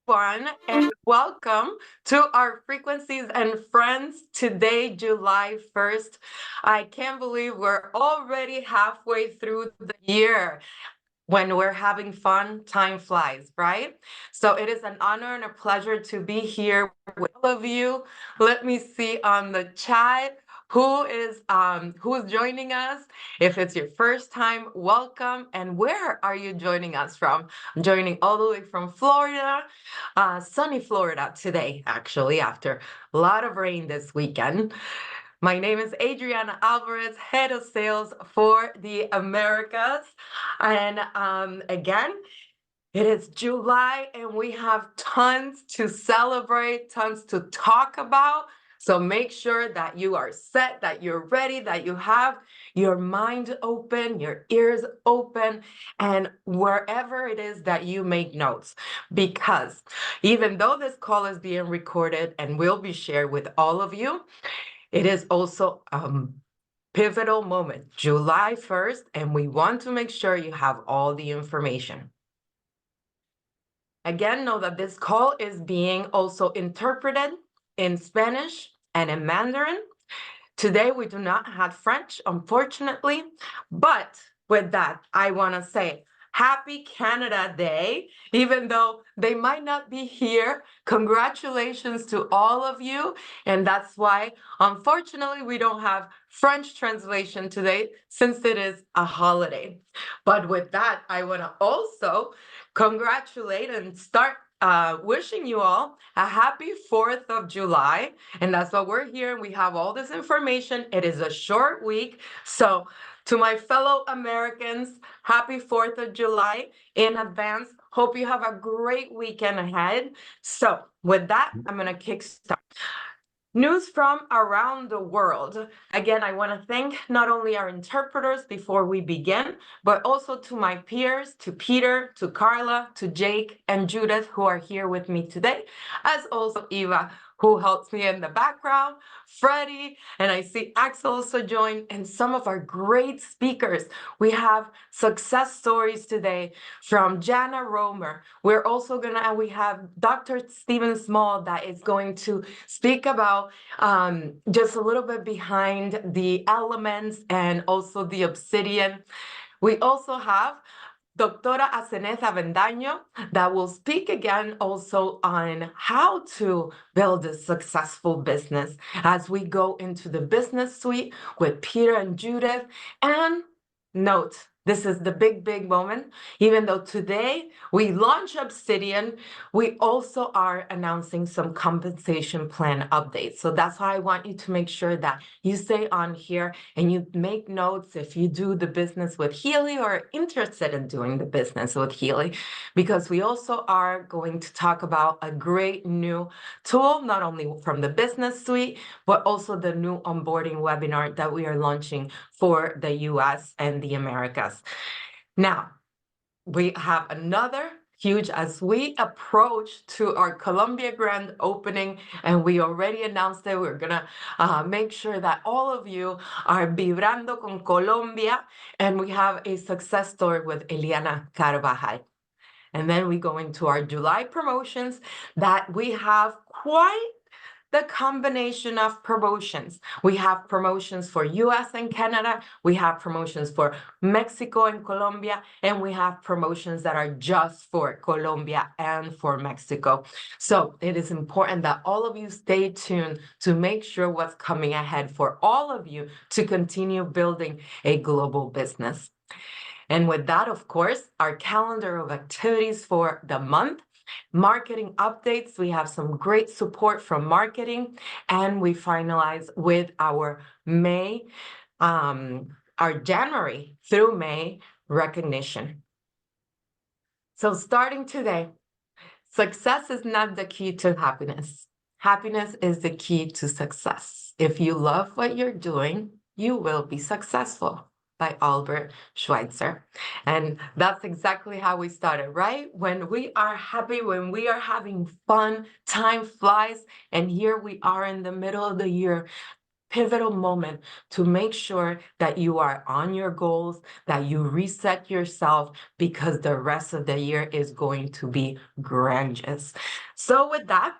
everyone, and welcome to our Frequencies and Friends today, July 1st. I can't believe we're already halfway through the year. When we're having fun, time flies, right? So it is an honor and a pleasure to be here with all of you. Let me see on the chat who's joining us. If it's your first time, welcome. And where are you joining us from? I'm joining all the way from Florida, sunny Florida today, actually, after a lot of rain this weekend. My name is Adriana Alvarez, Head of Sales for the Americas. And again, it is July and we have tons to celebrate, tons to talk about. So make sure that you are set, that you're ready, that you have your mind open, your ears open, and wherever it is that you make notes. Because even though this call is being recorded and will be shared with all of you, it is also pivotal moment, July 1st, and we want to make sure you have all the information. Again, know that this call is being also interpreted in Spanish and in Mandarin. Today, we do not have French, unfortunately, but with that, I want to say Happy Canada Day, even though they might not be here. Congratulations to all of you. And that's why, unfortunately, we don't have French translation today since it is a holiday. But with that, I want to also congratulate and start wishing you all a happy 4th of July. And that's why we're here. We have all this information. It is a short week. So to my fellow Americans, happy 4th of July in advance. Hope you have a great weekend ahead. So with that, I'm going to kickstart. News from around the world. Again, I want to thank not only our interpreters before we begin, but also to my peers, to Peter, to Carla, to Jake, and Judith, who are here with me today, as also Eva, who helps me in the background, Freddie, and I see Axel also joined, and some of our great speakers. We have success stories today from Jana Romer. We have Dr. Stephen Small that is going to speak about just a little bit behind the elements and also the obsidian. We also have Doctora Azeneth Avedaño that will speak again also on how to build a successful business as we go into the business suite with Peter and Judith. And note, this is the big moment. Even though today we launch Obsidian, we also are announcing some compensation plan updates. So that's why I want you to make sure that you stay on here and you make notes if you do the business with Healy or are interested in doing the business with Healy, because we also are going to talk about a great new tool, not only from the business suite, but also the new onboarding webinar that we are launching for the US and the Americas. Now, we have another huge, as we approach to our Colombia grand opening, and we already announced that we're gonna make sure that all of you are vibrando con Colombia, and we have a success story with Eliana Carvajal. And then we go into our July promotions that we have quite the combination of promotions. We have promotions for US and Canada, we have promotions for Mexico and Colombia, and we have promotions that are just for Colombia and for Mexico. So it is important that all of you stay tuned to make sure what's coming ahead for all of you to continue building a global business. And with that, of course, our calendar of activities for the month. Marketing updates, we have some great support from marketing, and we finalize with our our January through May recognition. So starting today, success is not the key to happiness. Happiness is the key to success. If you love what you're doing, you will be successful. By Albert Schweitzer. And that's exactly how we started, right? When we are happy, when we are having fun, time flies. And here we are in the middle of the year, pivotal moment to make sure that you are on your goals, that you reset yourself, because the rest of the year is going to be grandiose. So with that,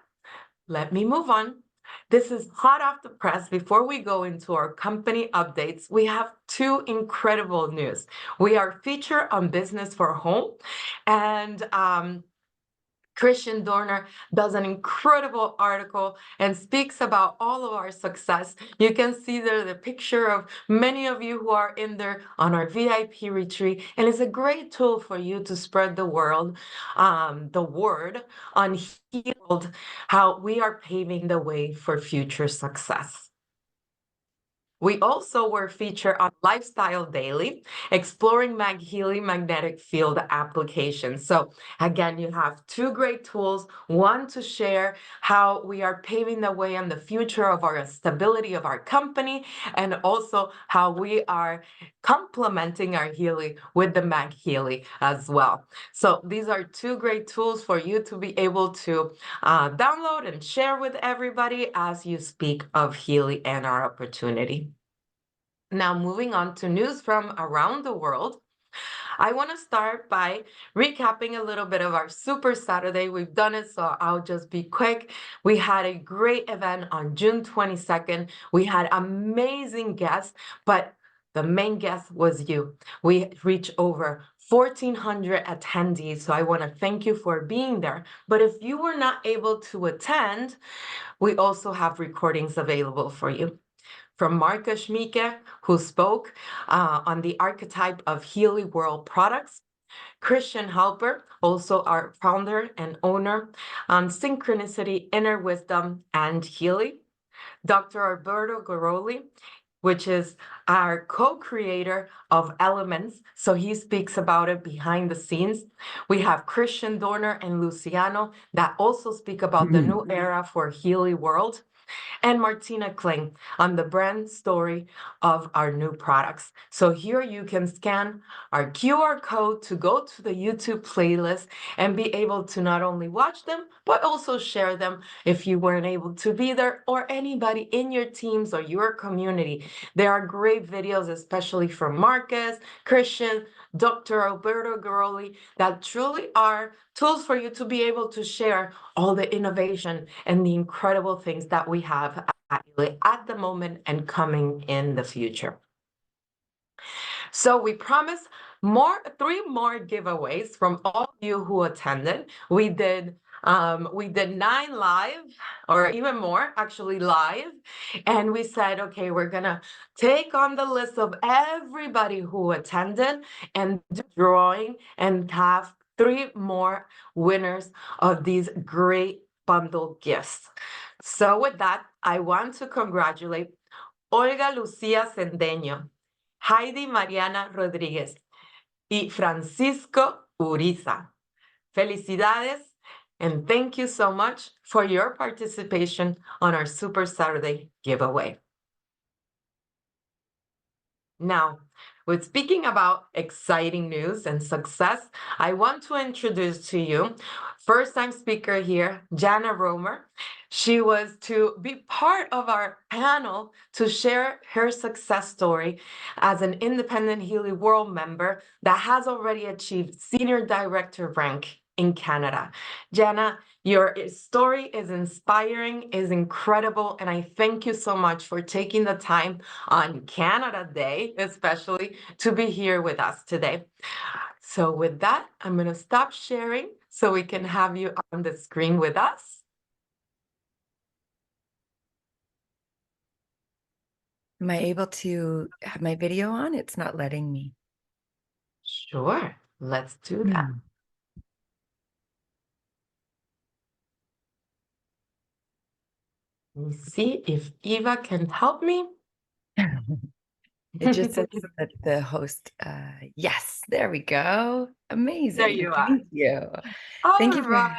let me move on. This is hot off the press. Before we go into our company updates, we have two incredible news. We are featured on Business for Home, and Christian Dorner does an incredible article and speaks about all of our success. You can see there the picture of many of you who are in there on our VIP retreat, and it's a great tool for you to spread the word on Healy World, how we are paving the way for future success. We also were featured on Lifestyle Daily, exploring MagHealy magnetic field applications. So again, you have two great tools, one to share how we are paving the way on the future of our stability of our company, and also how we are complementing our Healy with the MagHealy as well. So these are two great tools for you to be able to download and share with everybody as you speak of Healy and our opportunity. Now, moving on to news from around the world, I want to start by recapping a little bit of our Super Saturday. We've done it, so I'll just be quick. We had a great event on June 22nd. We had amazing guests, but the main guest was you. We reached over 1,400 attendees, so I want to thank you for being there. But if you were not able to attend, we also have recordings available for you. From Marka Schmieke, who spoke on the archetype of Healy World products. Christian Halper, also our founder and owner on Synchronicity, Inner Wisdom, and Healy. Dr. Alberto Garoli, which is our co-creator of Elements, so he speaks about it behind the scenes. We have Christian Dorner and Luciano that also speak about the new era for Healy World, and Martina Kling on the brand story of our new products. So here you can scan our QR code to go to the YouTube playlist and be able to not only watch them, but also share them if you weren't able to be there, or anybody in your teams or your community. There are great videos, especially from Marcus, Christian, Dr. Alberto Garoli, that truly are tools for you to be able to share all the innovation and the incredible things that we have at the moment and coming in the future. So we promise three more giveaways from all of you who attended. We did 9 live, or even more actually live, and we said, okay, we're gonna take on the list of everybody who attended and do drawing and have 3 more winners of these great bundle gifts. So with that, I want to congratulate Olga Lucía Centeno, Heidi Mariana Rodríguez y Francisco Uriza. Felicidades, and thank you so much for your participation on our Super Saturday giveaway. Now, with speaking about exciting news and success, I want to introduce to you first-time speaker here, Jana Romer. She was to be part of our panel to share her success story as an independent Healy World member that has already achieved senior director rank in Canada. Jana, your story is inspiring, is incredible, and I thank you so much for taking the time on Canada Day, especially, to be here with us today. So with that, I'm going to stop sharing so we can have you on the screen with us. Am I able to have my video on? It's not letting me. Sure, let's do that. Let me see if Eva can help me. It just says that the host, yes, there we go. Amazing. There you are. Thank you. All Thank you right.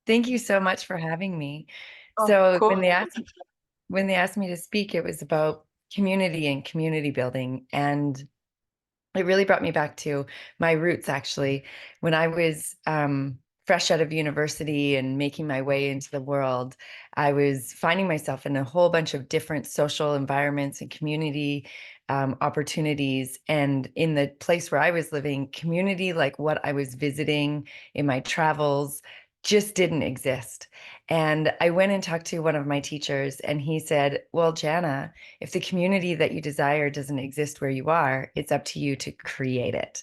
Thank you so much for having me. Of So course. when they asked me to speak, it was about community and community building. And it really brought me back to my roots, actually. When I was fresh out of university and making my way into the world, I was finding myself in a whole bunch of different social environments and community opportunities. And in the place where I was living, community like what I was visiting in my travels just didn't exist. And I went and talked to one of my teachers, and he said, well, Jana, if the community that you desire doesn't exist where you are, it's up to you to create it.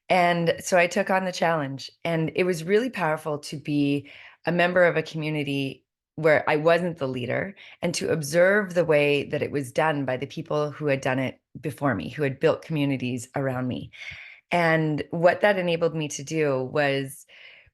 And so I took on the challenge, and it was really powerful to be a member of a community where I wasn't the leader, and to observe the way that it was done by the people who had done it before me, who had built communities around me. And what that enabled me to do was,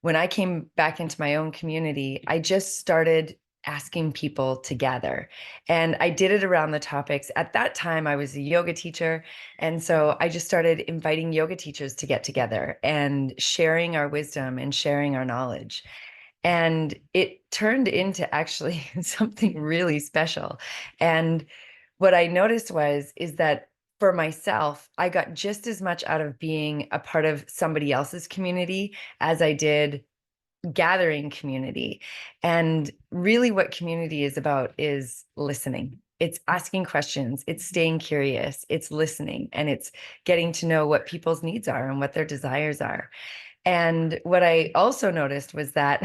when I came back into my own community, I just started asking people to gather. And I did it around the topics. At that time, I was a yoga teacher. And so I just started inviting yoga teachers to get together and sharing our wisdom and sharing our knowledge. And it turned into actually something really special. And what I noticed is that for myself, I got just as much out of being a part of somebody else's community as I did gathering community. And really what community is about is listening. It's asking questions, it's staying curious, it's listening, and it's getting to know what people's needs are and what their desires are. And what I also noticed was that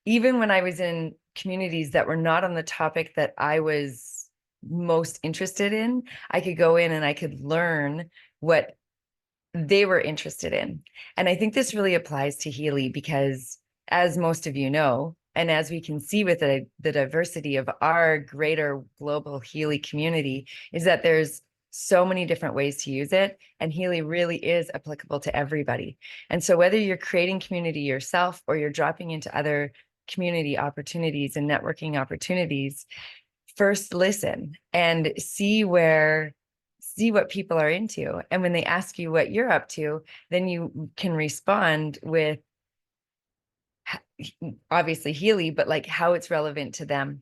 even when I was in communities that were not on the topic that I was most interested in, I could go in and I could learn what they were interested in. And I think this really applies to Healy because, as most of you know, and as we can see with the diversity of our greater global Healy community, is that there's so many different ways to use it, and Healy really is applicable to everybody. And so whether you're creating community yourself or you're dropping into other community opportunities and networking opportunities, first listen and see what people are into. And when they ask you what you're up to, then you can respond with obviously Healy, but like how it's relevant to them.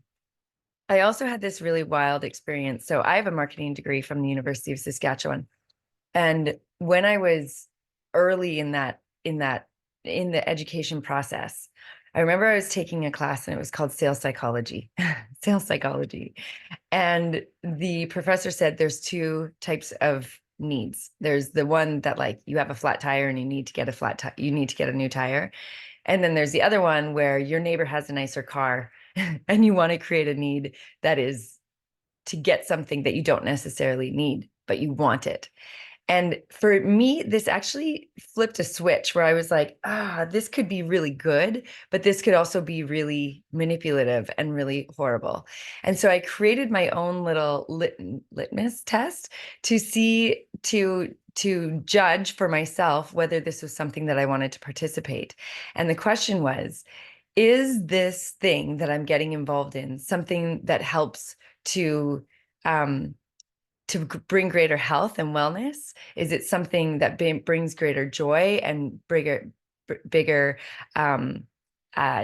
I also had this really wild experience. So I have a marketing degree from the University of Saskatchewan. And when I was early in the education process, I remember I was taking a class and it was called sales psychology, sales psychology. And the professor said there's two types of needs. There's the one that like you have a flat tire and you need to get a flat tire, you need to get a new tire. And then there's the other one where your neighbor has a nicer car and you want to create a need that is to get something that you don't necessarily need, but you want it. And for me, this actually flipped a switch where I was like, this could be really good, but this could also be really manipulative and really horrible. And so I created my own little litmus test to see, to judge for myself whether this was something that I wanted to participate. And the question was, is this thing that I'm getting involved in something that helps to bring greater health and wellness? Is it something that brings greater joy and bigger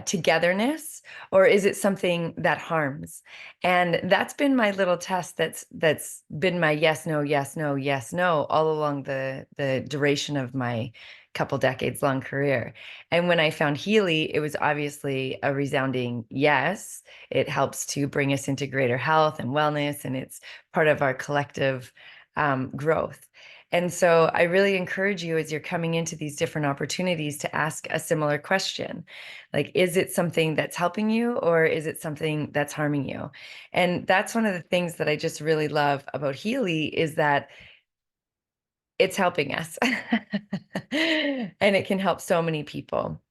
togetherness, or is it something that harms? And that's been my little test. That's been my yes, no, yes, no, yes, no, all along the duration of my couple decades long career. And when I found Healy, it was obviously a resounding yes. It helps to bring us into greater health and wellness, and it's part of our collective growth. And so I really encourage you, as you're coming into these different opportunities, to ask a similar question. Like, is it something that's helping you, or is it something that's harming you? And that's one of the things that I just really love about Healy, is that it's helping us and it can help so many people.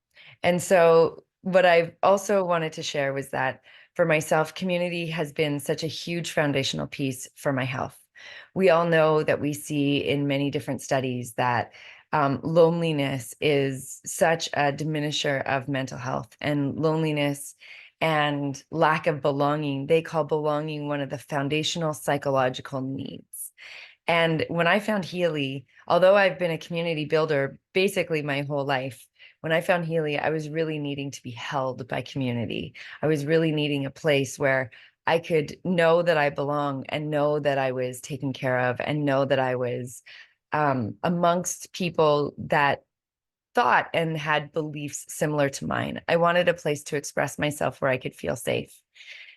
And so what I've also wanted to share was that for myself, community has been such a huge foundational piece for my health. We all know that we see in many different studies that loneliness is such a diminisher of mental health, and loneliness and lack of belonging, they call belonging one of the foundational psychological needs. And when I found Healy, although I've been a community builder basically my whole life, when I found Healy, I was really needing to be held by community. I was really needing a place where I could know that I belong, and know that I was taken care of, and know that I was amongst people that thought and had beliefs similar to mine. I wanted a place to express myself where I could feel safe.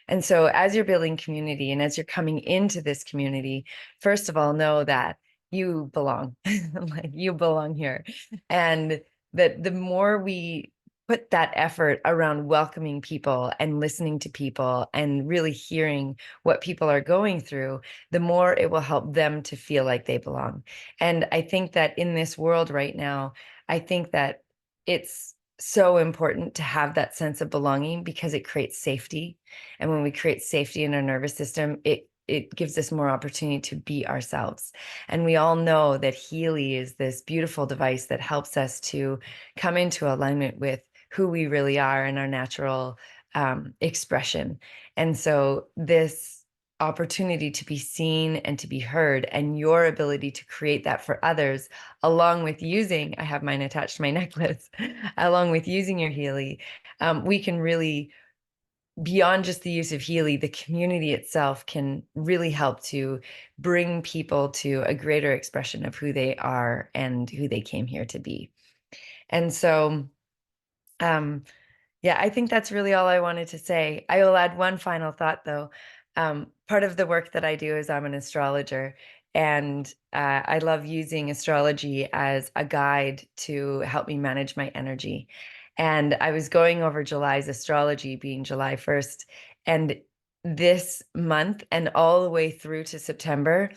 And so as you're building community and as you're coming into this community, first of all, know that you belong, like you belong here. And that the more we put that effort around welcoming people and listening to people and really hearing what people are going through, the more it will help them to feel like they belong. And I think that in this world right now, I think that it's so important to have that sense of belonging because it creates safety. And when we create safety in our nervous system, it gives us more opportunity to be ourselves. And we all know that Healy is this beautiful device that helps us to come into alignment with who we really are and our natural expression. And so this opportunity to be seen and to be heard, and your ability to create that for others, along with using, I have mine attached to my necklace, along with using your Healy, we can really, beyond just the use of Healy, the community itself can really help to bring people to a greater expression of who they are and who they came here to be. And so, yeah, I think that's really all I wanted to say. I will add one final thought, though. Part of the work that I do is I'm an astrologer, and I love using astrology as a guide to help me manage my energy. And I was going over July's astrology, being July 1st, and this month and all the way through to September,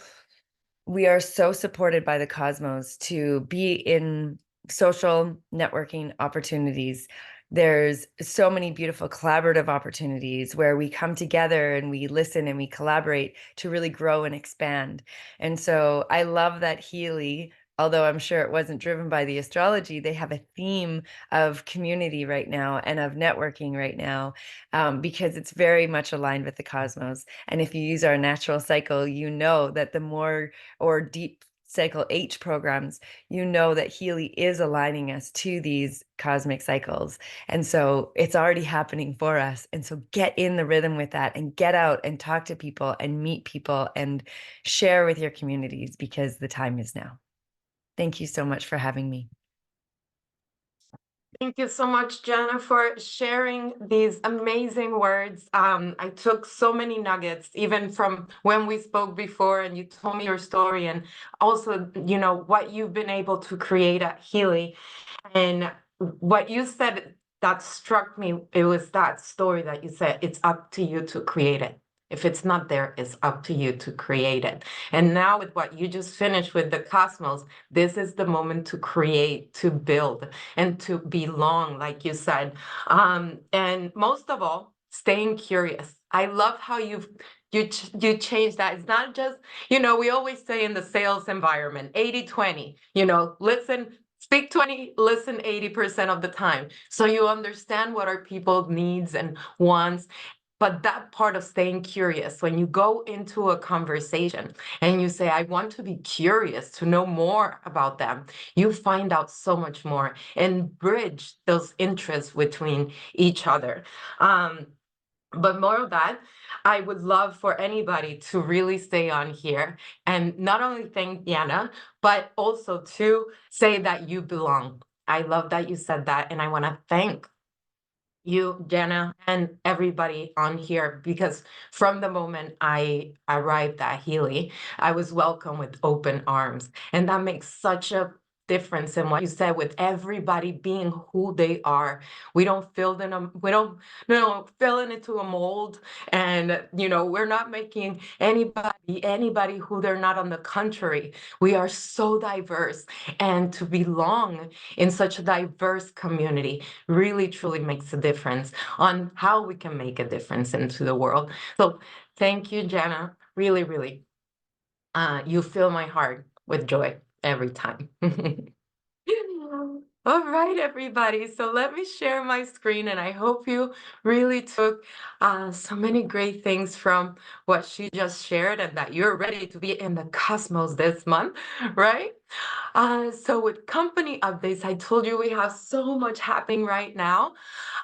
we are so supported by the cosmos to be in social networking opportunities. There's so many beautiful collaborative opportunities where we come together and we listen and we collaborate to really grow and expand. And so I love that Healy, although I'm sure it wasn't driven by the astrology, they have a theme of community right now and of networking right now, because it's very much aligned with the cosmos. And if you use our natural cycle, you know that the more, or deep cycle H programs, you know that Healy is aligning us to these cosmic cycles. And so it's already happening for us. And so get in the rhythm with that and get out and talk to people and meet people and share with your communities, because the time is now. Thank you so much for having me. Thank you so much, Jana, for sharing these amazing words. I took so many nuggets, even from when we spoke before and you told me your story, and also, you know, what you've been able to create at Healy. And what you said that struck me, it was that story that you said, it's up to you to create it. If it's not there, it's up to you to create it. And now with what you just finished with the cosmos, this is the moment to create, to build, and to belong, like you said. And most of all, staying curious. I love how you changed that. It's not just, you know, we always say in the sales environment, 80-20, you know, listen, speak 20, listen 80% of the time. So you understand what are people's needs and wants. But that part of staying curious, when you go into a conversation and you say, I want to be curious to know more about them, you find out so much more and bridge those interests between each other. But more of that, I would love for anybody to really stay on here and not only thank Jana, but also to say that you belong. I love that you said that. And I want to thank you, Jana, and everybody on here, because from the moment I arrived at Healy, I was welcomed with open arms. And that makes such a difference in what you said, with everybody being who they are. We don't fill them, we don't, no, fill it into a mold. And, you know, we're not making anybody who they're not. On the contrary, we are so diverse, and to belong in such a diverse community really truly makes a difference on how we can make a difference into the world. So thank you, Jana. Really, really, you fill my heart with joy every time. All right, everybody. So let me share my screen, and I hope you really took so many great things from what she just shared, and that you're ready to be in the cosmos this month, right? So with company updates, I told you we have so much happening right now.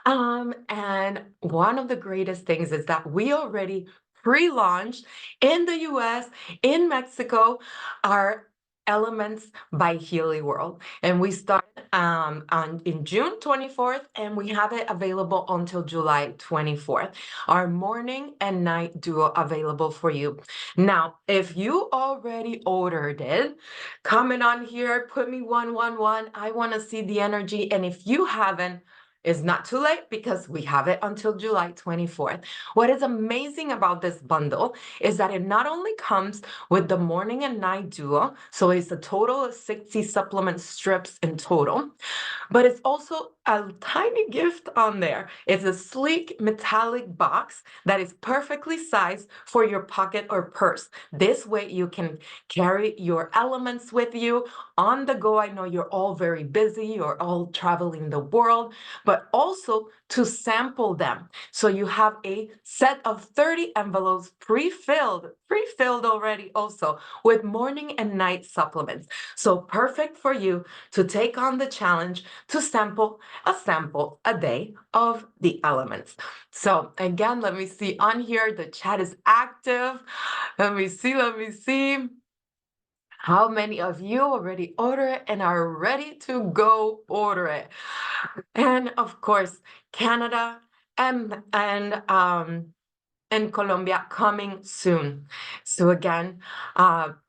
And one of the greatest things is that we already pre-launched in the US, in Mexico, our Elements by Healy World. And we start in June 24th, and we have it available until July 24th. Our morning and night duo available for you. Now, if you already ordered it, comment on here, put me 111. I want to see the energy. And if you haven't, it's not too late because we have it until July 24th. What is amazing about this bundle is that it not only comes with the morning and night duo, so it's a total of 60 supplement strips in total, but it's also a tiny gift on there. It's a sleek metallic box that is perfectly sized for your pocket or purse. This way you can carry your elements with you on the go. I know you're all very busy, you're all traveling the world, but also to sample them. So you have a set of 30 envelopes pre-filled already also with morning and night supplements. So perfect for you to take on the challenge to sample a day of the elements. So again, let me see on here, the chat is active. Let me see. How many of you already order it and are ready to go order it? And of course, Canada and Colombia coming soon. So again,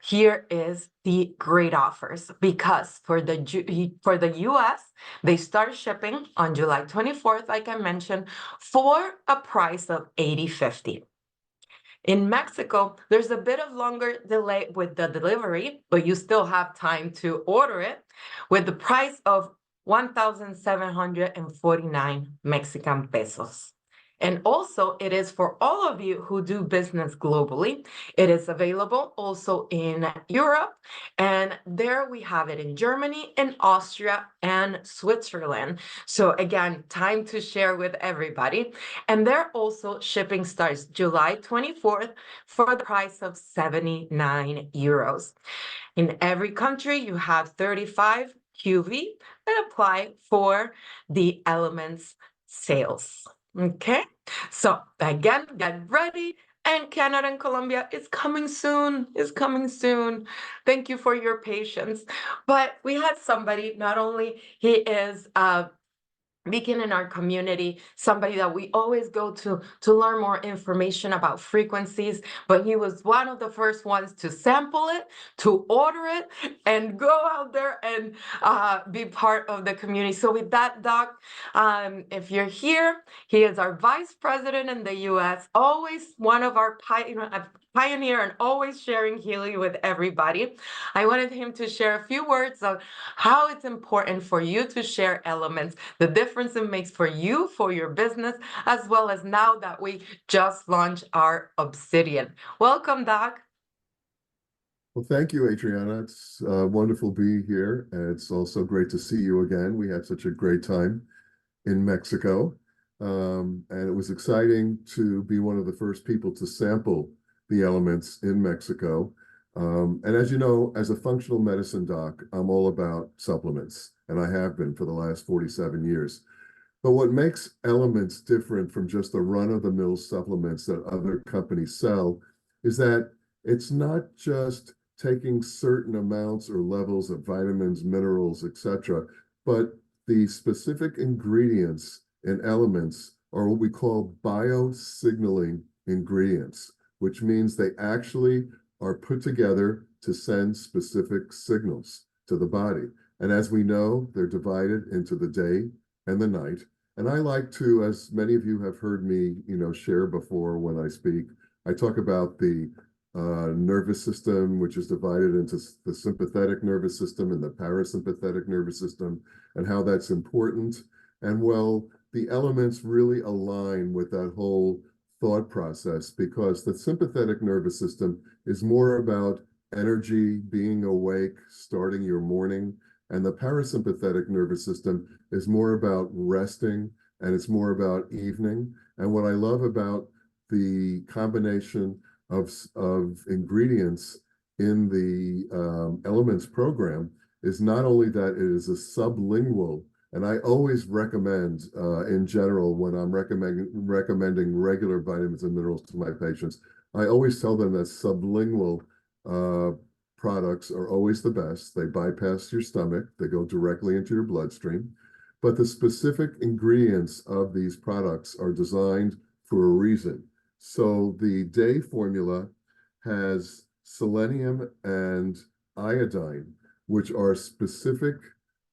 here is the great offers, because for the US, they start shipping on July 24th, like I mentioned, for a price of $80.50. In Mexico, there's a bit of longer delay with the delivery, but you still have time to order it with the price of 1,749 Mexican pesos. And also, it is for all of you who do business globally. It is available also in Europe, and there we have it in Germany, in Austria, and Switzerland. So again, time to share with everybody. And there also shipping starts July 24th for the price of 79 euros. In every country, you have 35 QV that apply for the elements sales. Okay, so again, get ready. And Canada and Colombia is coming soon, Thank you for your patience. But we had somebody, not only he is beacon in our community, somebody that we always go to learn more information about frequencies, but he was one of the first ones to sample it, to order it, and go out there and be part of the community. So with that, Doc, if you're here, he is our vice president in the US, always one of our pioneer and always sharing Healy with everybody. I wanted him to share a few words of how it's important for you to share elements, the difference it makes for you, for your business, as well as now that we just launched our Obsidian. Welcome, Doc. Well, thank you, Adriana. It's wonderful being here. And it's also great to see you again. We had such a great time in Mexico. And it was exciting to be one of the first people to sample the elements in Mexico. And as you know, as a functional medicine doc, I'm all about supplements, and I have been for the last 47 years. But what makes elements different from just the run-of-the-mill supplements that other companies sell is that it's not just taking certain amounts or levels of vitamins, minerals, etc., but the specific ingredients in elements are what we call biosignaling ingredients, which means they actually are put together to send specific signals to the body. And as we know, they're divided into the day and the night. And I like to, as many of you have heard me, share before when I speak, I talk about the nervous system, which is divided into the sympathetic nervous system and the parasympathetic nervous system, and how that's important. And well, the elements really align with that whole thought process, because the sympathetic nervous system is more about energy, being awake, starting your morning, and the parasympathetic nervous system is more about resting, and it's more about evening. And what I love about the combination of ingredients in the Elements program is not only that it is a sublingual, and I always recommend, in general, when I'm recommending regular vitamins and minerals to my patients, I always tell them that sublingual products are always the best. They bypass your stomach, they go directly into your bloodstream. But the specific ingredients of these products are designed for a reason. So the day formula has selenium and iodine, which are specific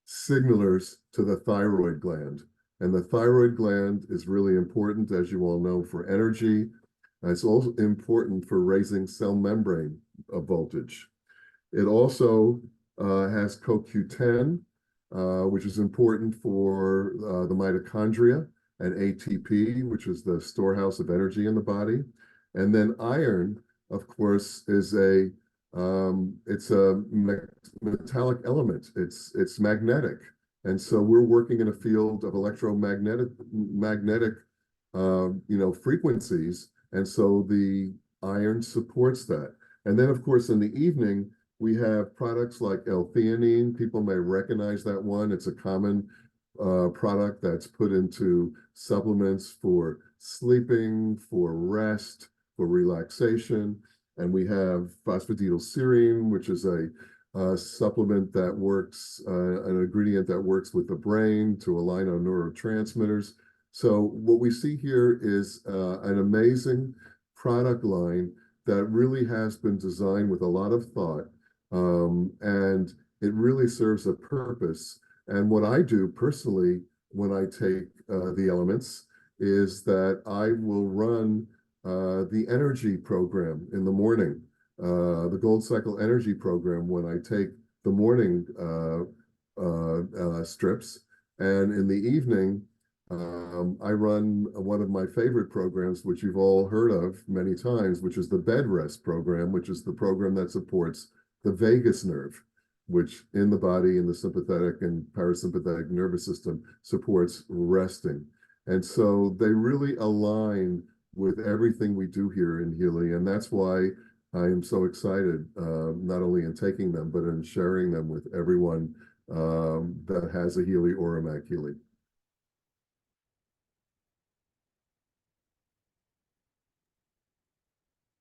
signalers to the thyroid gland. And the thyroid gland is really important, as you all know, for energy. It's also important for raising cell membrane voltage. It also has CoQ10, which is important for the mitochondria, and ATP, which is the storehouse of energy in the body. And then iron, of course, is it's a metallic element. It's magnetic. And so we're working in a field of electromagnetic frequencies. And so the iron supports that. And then, of course, in the evening, we have products like L-theanine. People may recognize that one. It's a common product that's put into supplements for sleeping, for rest, for relaxation. And we have phosphatidylserine, which is a supplement that works, an ingredient that works with the brain to align on neurotransmitters. So what we see here is an amazing product line that really has been designed with a lot of thought, and it really serves a purpose. And what I do personally when I take the elements is that I will run the energy program in the morning, the Gold Cycle energy program when I take the morning strips. And in the evening, I run one of my favorite programs, which you've all heard of many times, which is the bed rest program, which is the program that supports the vagus nerve, which in the body, in the sympathetic and parasympathetic nervous system, supports resting. And so they really align with everything we do here in Healy. And that's why I am so excited, not only in taking them, but in sharing them with everyone that has a Healy or a MagHealy.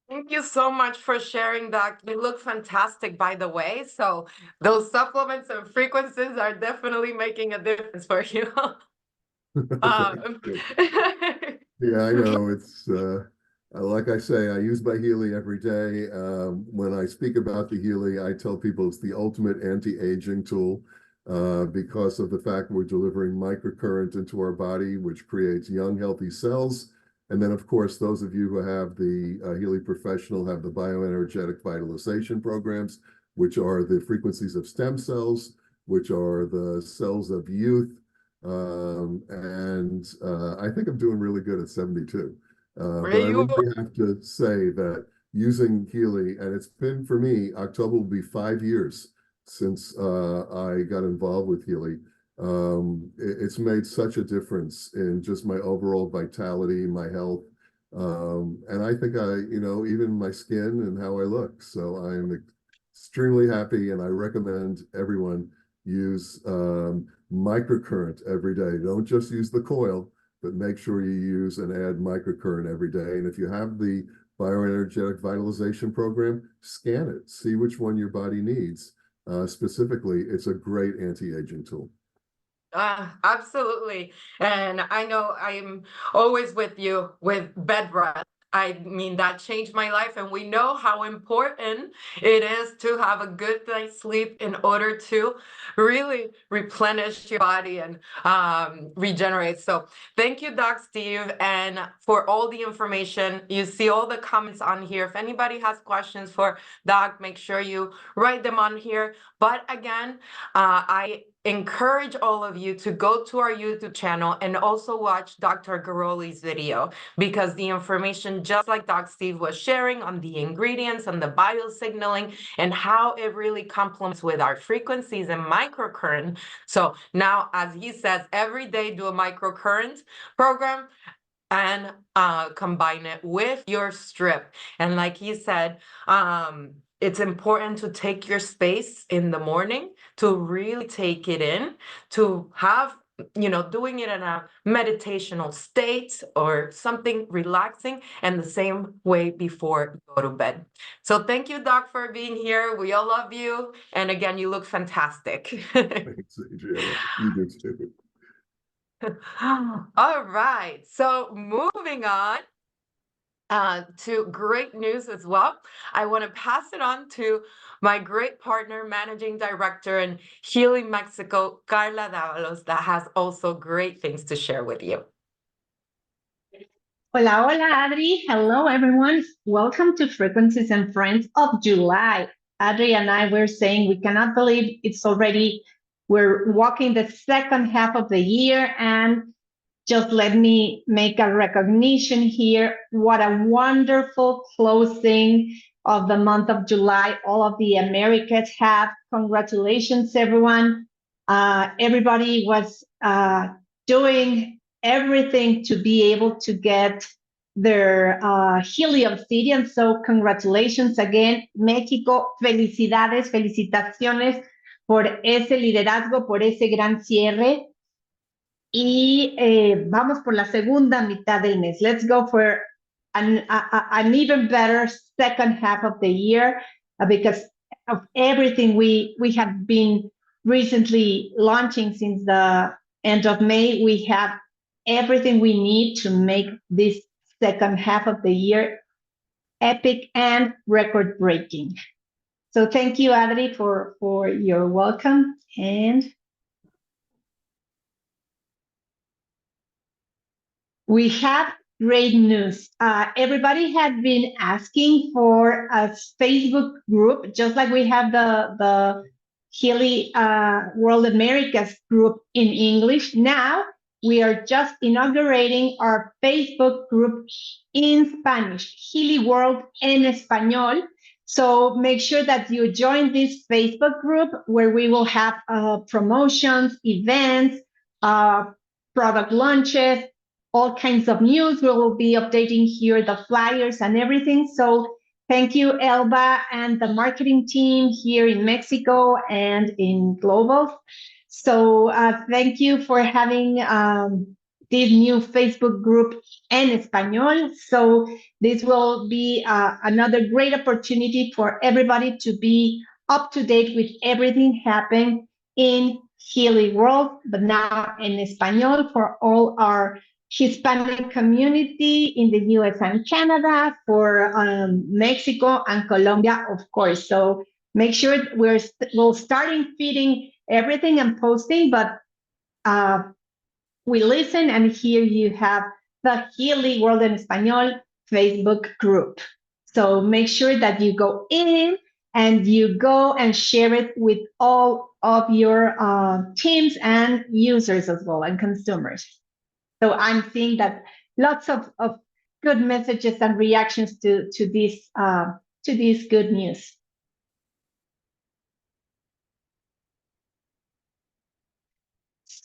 Thank you so much for sharing that. You look fantastic, by the way. So those supplements and frequencies are definitely making a difference for you. Yeah, I know. It's like I say, I use my Healy every day. When I speak about the Healy, I tell people it's the ultimate anti-aging tool because of the fact we're delivering microcurrent into our body, which creates young, healthy cells. And then, of course, those of you who have the Healy Professional have the bioenergetic vitalization programs, which are the frequencies of stem cells, which are the cells of youth. I think I'm doing really good at 72. But I really have to say that using Healy, and it's been for me, October will be 5 years since I got involved with Healy. It's made such a difference in just my overall vitality, my health, and I think even my skin and how I look. So I'm extremely happy, and I recommend everyone use microcurrent every day. Don't just use the coil, but make sure you use and add microcurrent every day. And if you have the bioenergetic vitalization program, scan it, see which one your body needs. Specifically, it's a great anti-aging tool. Absolutely. And I know I'm always with you with bed rest. I mean, that changed my life. And we know how important it is to have a good night's sleep in order to really replenish your body and regenerate. So thank you, Doc Steve, and for all the information. You see all the comments on here. If anybody has questions for Doc, make sure you write them on here. But again, I encourage all of you to go to our YouTube channel and also watch Dr. Garoli's video, because the information, just like Doc Steve was sharing on the ingredients and the biosignaling and how it really complements with our frequencies and microcurrent. So now, as he says, every day do a microcurrent program and combine it with your strip. And like he said, it's important to take your space in the morning to really take it in, to have doing it in a meditational state or something relaxing, and the same way before you go to bed. So thank you, Doc, for being here. We all love you. And again, you look fantastic. Thanks, Adriana. You do too. All right. So moving on to great news as well. I want to pass it on to my great partner, managing director in Healy Mexico, Carla Dávalos, that has also great things to share with you. Hola, hola, Adri. Hello, everyone. Welcome to Frequencies and Friends of July. Adri and I were saying we cannot believe we're walking the second half of the year, and just let me make a recognition here. What a wonderful closing of the month of July all of the Americas have. Congratulations, everyone. Everybody was doing everything to be able to get their Healy Obsidian. So congratulations again, México. Felicidades, felicitaciones por ese liderazgo, por ese gran cierre. Y vamos por la segunda mitad del mes. Let's go for an even better second half of the year because of everything we have been recently launching since the end of May. We have everything we need to make this second half of the year epic and record-breaking. So thank you, Adri, for your welcome. And we have great news. Everybody had been asking for a Facebook group, just like we have the Healy World Americas group in English. Now we are just inaugurating our Facebook group in Spanish, Healy World en Español. So make sure that you join this Facebook group where we will have promotions, events, product launches, all kinds of news. We will be updating here the flyers and everything. So thank you, Elba, and the marketing team here in Mexico and in Global. So thank you for having this new Facebook group en Español. So this will be another great opportunity for everybody to be up to date with everything happening in Healy World, but now in Español for all our Hispanic community in the US and Canada, for Mexico and Colombia, of course. So make sure we'll starting feeding everything and posting, but we listen, and here you have the Healy World en Español Facebook group. So make sure that you go in and you go and share it with all of your teams and users as well, and consumers. So I'm seeing that lots of good messages and reactions to this good news.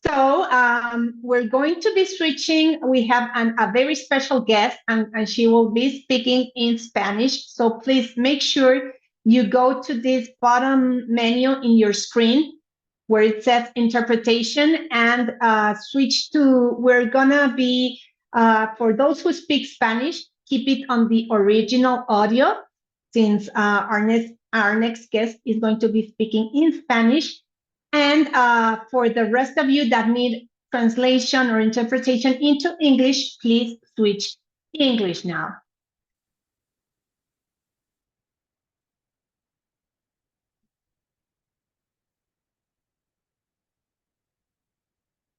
So we're going to be switching. We have a very special guest, and she will be speaking in Spanish. So please make sure you go to this bottom menu in your screen where it says interpretation, and switch to, we're gonna be, for those who speak Spanish, keep it on the original audio, since our next guest is going to be speaking in Spanish. And for the rest of you that need translation or interpretation into English, please switch English now.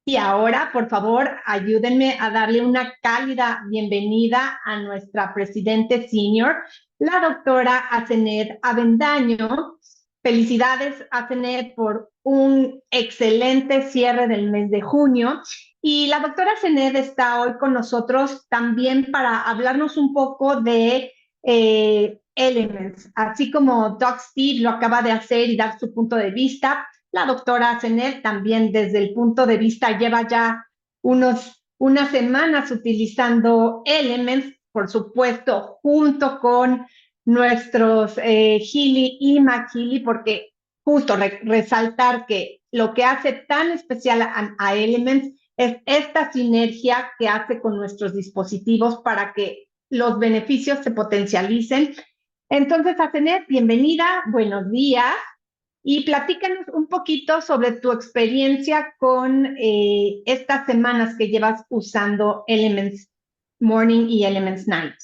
Y ahora, por favor, ayúdenme a darle una cálida bienvenida a nuestra presidente senior, la doctora Azeneth Avedaño. Felicidades, Azeneth, por un excelente cierre del mes de junio. Y la doctora Azeneth está hoy con nosotros también para hablarnos un poco de Elements, así como Doc Steve lo acaba de hacer y dar su punto de vista. La doctora Azeneth también desde el punto de vista lleva ya unas semanas utilizando Elements, por supuesto, junto con nuestros Healy y MagHealy, porque justo resaltar que lo que hace tan especial a Elements es esta sinergia que hace con nuestros dispositivos para que los beneficios se potencialicen. Entonces, Azeneth, bienvenida, buenos días. Y platícanos un poquito sobre tu experiencia con estas semanas que llevas usando Elements Morning y Elements Night.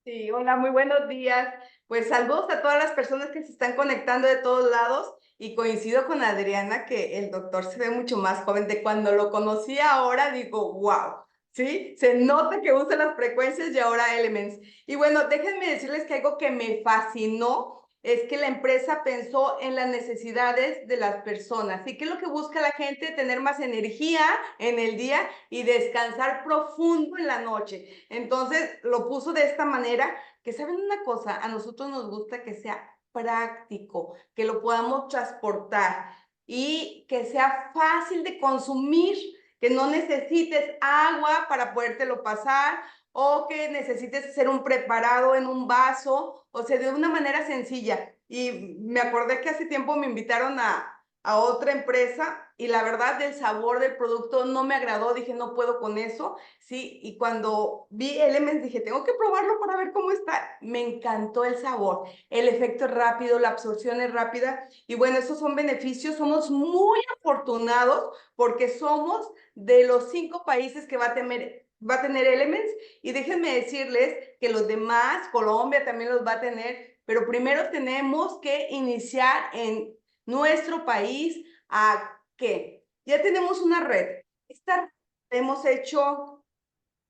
Sí, hola, muy buenos días. Pues saludos a todas las personas que se están conectando de todos lados y coincido con Adriana que el doctor se ve mucho más joven. De cuando lo conocí ahora digo, wow, ¿sí? Se nota que usa las frecuencias y ahora Elements. Y bueno, déjenme decirles que algo que me fascinó es que la empresa pensó en las necesidades de las personas. ¿Y qué es lo que busca la gente? Tener más energía en el día y descansar profundo en la noche. Entonces lo puso de esta manera, que saben una cosa, a nosotros nos gusta que sea práctico, que lo podamos transportar y que sea fácil de consumir, que no necesites agua para podértelo pasar o que necesites hacer un preparado en un vaso, o sea, de una manera sencilla. Y me acordé que hace tiempo me invitaron a otra empresa y la verdad del sabor del producto no me agradó, dije no puedo con eso, sí, y cuando vi Elements dije tengo que probarlo para ver cómo está, me encantó el sabor, el efecto es rápido, la absorción es rápida y bueno, esos son beneficios, somos muy afortunados porque somos de los 5 países que va a tener Elements y déjenme decirles que los demás, Colombia también los va a tener, pero primero tenemos que iniciar en nuestro país a que ya tenemos una red. Esta red la hemos hecho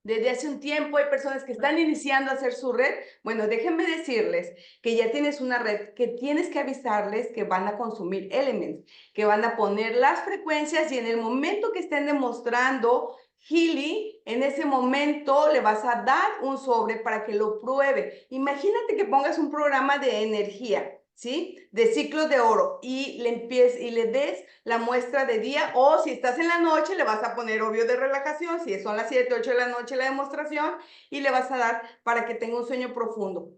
desde hace un tiempo, hay personas que están iniciando a hacer su red. Bueno, déjenme decirles que ya tienes una red, que tienes que avisarles que van a consumir Elements, que van a poner las frecuencias y en el momento que estén demostrando Healy, en ese momento le vas a dar un sobre para que lo pruebe. Imagínate que pongas un programa de energía, ¿sí? De ciclos de oro y le des la muestra de día o si estás en la noche le vas a poner obvio de relajación, si son las 7, 8 de la noche la demostración y le vas a dar para que tenga un sueño profundo.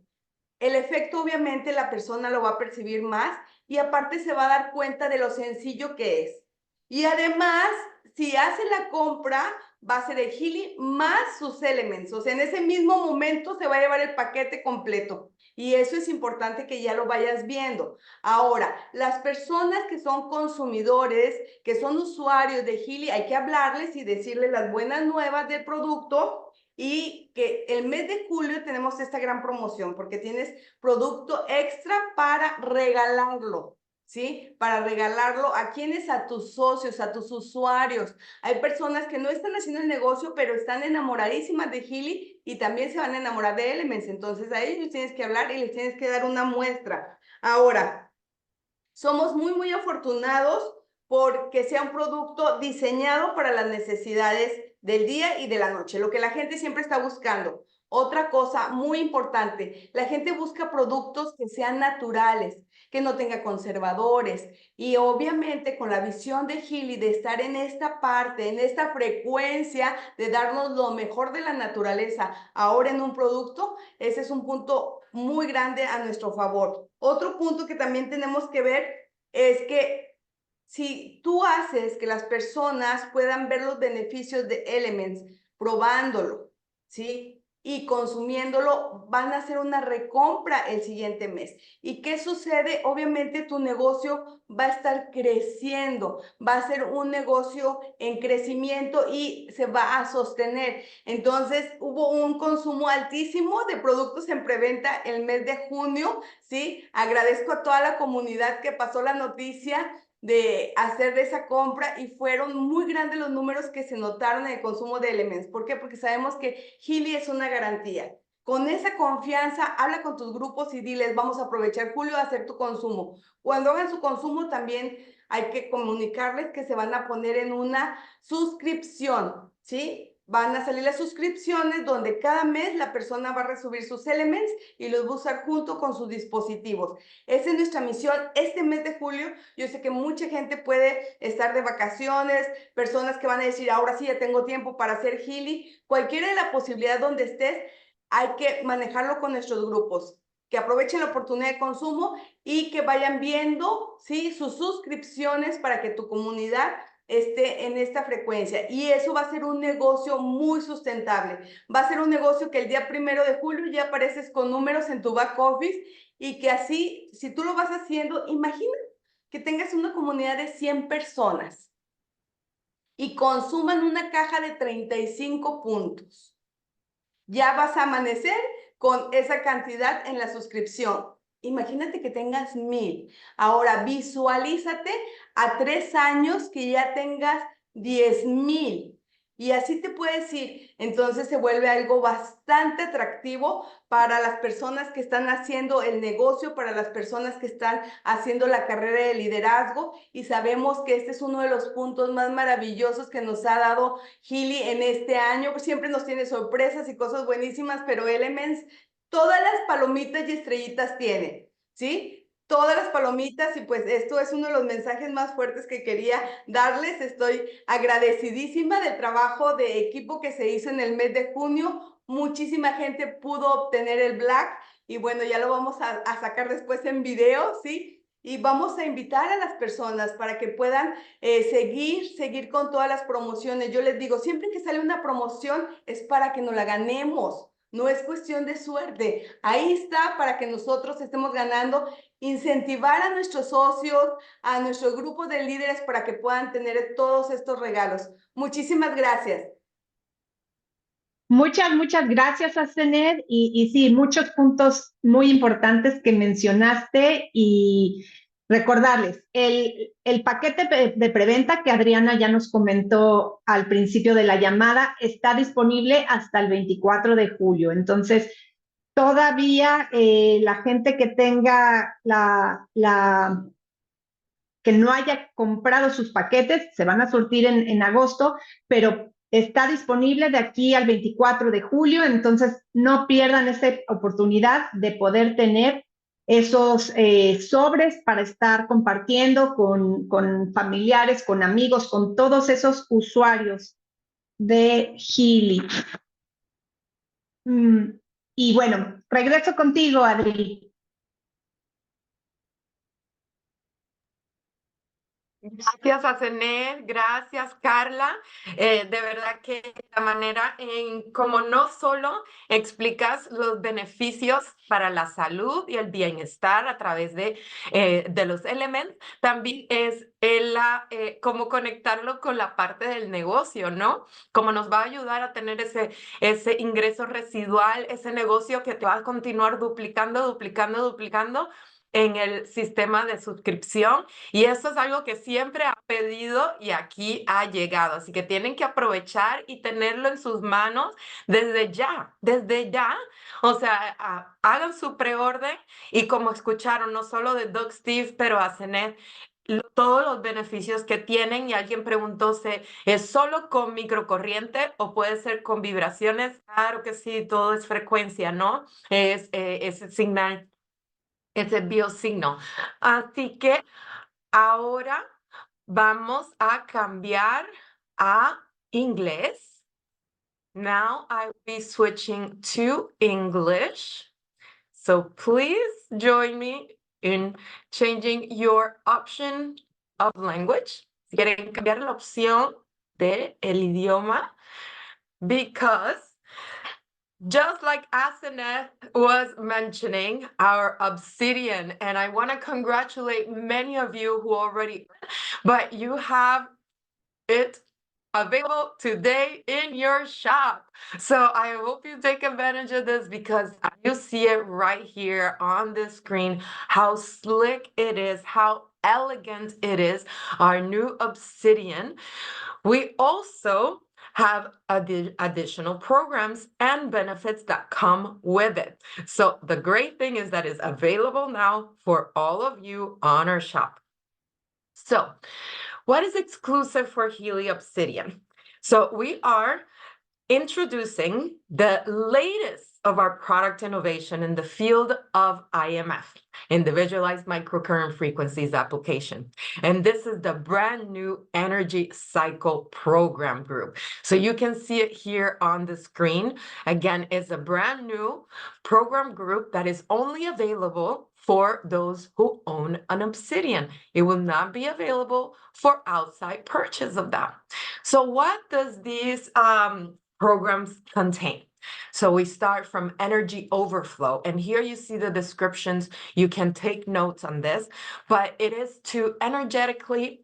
El efecto obviamente la persona lo va a percibir más y aparte se va a dar cuenta de lo sencillo que es. Y además, si hace la compra, va a ser el Healy más sus Elements. O sea, en ese mismo momento se va a llevar el paquete completo. Y eso es importante que ya lo vayas viendo. Ahora, las personas que son consumidores, que son usuarios de Healy, hay que hablarles y decirles las buenas nuevas del producto y que el mes de julio tenemos esta gran promoción porque tienes producto extra para regalarlo. ¿Sí? Para regalarlo a quienes, a tus socios, a tus usuarios. Hay personas que no están haciendo el negocio, pero están enamoradísimas de Healy y también se van a enamorar de Elements. Entonces a ellos tienes que hablar y les tienes que dar una muestra. Ahora, somos muy, muy afortunados porque sea un producto diseñado para las necesidades del día y de la noche, lo que la gente siempre está buscando. Otra cosa muy importante, la gente busca productos que sean naturales, que no tenga conservadores y obviamente con la visión de Healy de estar en esta parte, en esta frecuencia de darnos lo mejor de la naturaleza ahora en un producto, ese es un punto muy grande a nuestro favor. Otro punto que también tenemos que ver es que si tú haces que las personas puedan ver los beneficios de Elements probándolo, ¿sí? Y consumiéndolo, van a hacer una recompra el siguiente mes. ¿Y qué sucede? Obviamente tu negocio va a estar creciendo, va a ser un negocio en crecimiento y se va a sostener. Entonces, hubo un consumo altísimo de productos en preventa el mes de junio, ¿sí? Agradezco a toda la comunidad que pasó la noticia de hacer esa compra y fueron muy grandes los números que se notaron en el consumo de Elements. ¿Por qué? Porque sabemos que Healy es una garantía. Con esa confianza, habla con tus grupos y diles, vamos a aprovechar julio a hacer tu consumo. Cuando hagan su consumo también hay que comunicarles que se van a poner en una suscripción, ¿sí? Van a salir las suscripciones donde cada mes la persona va a recibir sus Elements y los va a usar junto con sus dispositivos. Esa es nuestra misión este mes de julio. Yo sé que mucha gente puede estar de vacaciones, personas que van a decir, ahora sí ya tengo tiempo para hacer Healy. Cualquiera de la posibilidad donde estés, hay que manejarlo con nuestros grupos. que aprovechen la oportunidad de consumo y que vayan viendo, ¿sí?, sus suscripciones para que tu comunidad esté en esta frecuencia. Y eso va a ser un negocio muy sustentable. Va a ser un negocio que el día 1 de julio ya apareces con números en tu back office y que así, si tú lo vas haciendo, imagina que tengas una comunidad de 100 personas y consuman una caja de 35 puntos. Ya vas a amanecer con esa cantidad en la suscripción. Imagínate que tengas 1000. Ahora visualízate a 3 años que ya tengas 10,000. Y así te puedes ir. Entonces se vuelve algo bastante atractivo para las personas que están haciendo el negocio, para las personas que están haciendo la carrera de liderazgo. Y sabemos que este es uno de los puntos más maravillosos que nos ha dado Healy en este año. Siempre nos tiene sorpresas y cosas buenísimas, pero Elements, todas las palomitas y estrellitas tiene, ¿sí? Todas las palomitas, y pues esto es uno de los mensajes más fuertes que quería darles. Estoy agradecidísima del trabajo de equipo que se hizo en el mes de junio. Muchísima gente pudo obtener el Black y bueno, ya lo vamos a sacar después en video, ¿sí? Y vamos a invitar a las personas para que puedan seguir con todas las promociones. Yo les digo, siempre que sale una promoción es para que nos la ganemos. No es cuestión de suerte. Ahí está para que nosotros estemos ganando, incentivar a nuestros socios, a nuestro grupo de líderes para que puedan tener todos estos regalos. Muchísimas gracias. Muchas gracias, Azeneth. Y sí, muchos puntos muy importantes que mencionaste y recordarles, el paquete de preventa que Adriana ya nos comentó al principio de la llamada está disponible hasta el 24 de julio. Entonces, todavía la gente que tenga que no haya comprado sus paquetes, se van a surtir en agosto, pero está disponible de aquí al 24 de julio, entonces no pierdan esa oportunidad de poder tener esos sobres para estar compartiendo con familiares, con amigos, con todos esos usuarios de Healy. Y bueno, regreso contigo, Adri. Gracias, Azeneth, gracias, Carla. De verdad que la manera en como no solo explicas los beneficios para la salud y el bienestar a través de los Elements, también es cómo conectarlo con la parte del negocio, ¿no? Cómo nos va a ayudar a tener ese ingreso residual, ese negocio que te va a continuar duplicando en el sistema de suscripción. Y eso es algo que siempre ha pedido y aquí ha llegado. Así que tienen que aprovechar y tenerlo en sus manos desde ya, desde ya. O sea, hagan su preorden y como escucharon, no solo de Doc Steve, pero a Azeneth, todos los beneficios que tienen. Y alguien preguntó, ¿es solo con microcorriente o puede ser con vibraciones? Claro que sí, todo es frecuencia, ¿no? Es signal. Es el biosigno. Así que ahora vamos a cambiar a inglés. Now I will be switching to English. So please join me in changing your option of language. Si quieren cambiar la opción del idioma, because just like Azeneth was mentioning, our Obsidian, and I want to congratulate many of you who already, but you have it available today in your shop. So I hope you take advantage of this because you see it right here on the screen, how slick it is, how elegant it is, our new Obsidian. We also have additional programs and benefits that come with it. So the great thing is that it's available now for all of you on our shop. So what is exclusive for Healy Obsidian? So we are introducing the latest of our product innovation in the field of IMF, individualized microcurrent frequencies application. And this is the brand new energy cycle program group. So you can see it here on the screen. Again, it's a brand new program group that is only available for those who own an Obsidian. It will not be available for outside purchase of that. So what does these programs contain? So we start from energy overflow, and here you see the descriptions. You can take notes on this, but it is to energetically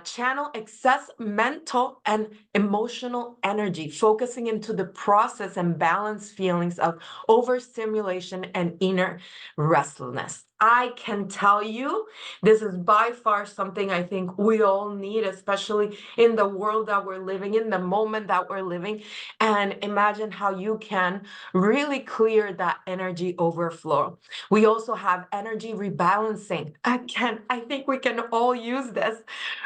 channel excess mental and emotional energy, focusing into the process and balance feelings of overstimulation and inner restlessness. I can tell you, this is by far something I think we all need, especially in the world that we're living in, the moment that we're living. And imagine how you can really clear that energy overflow. We also have energy rebalancing. Again, I think we can all use this.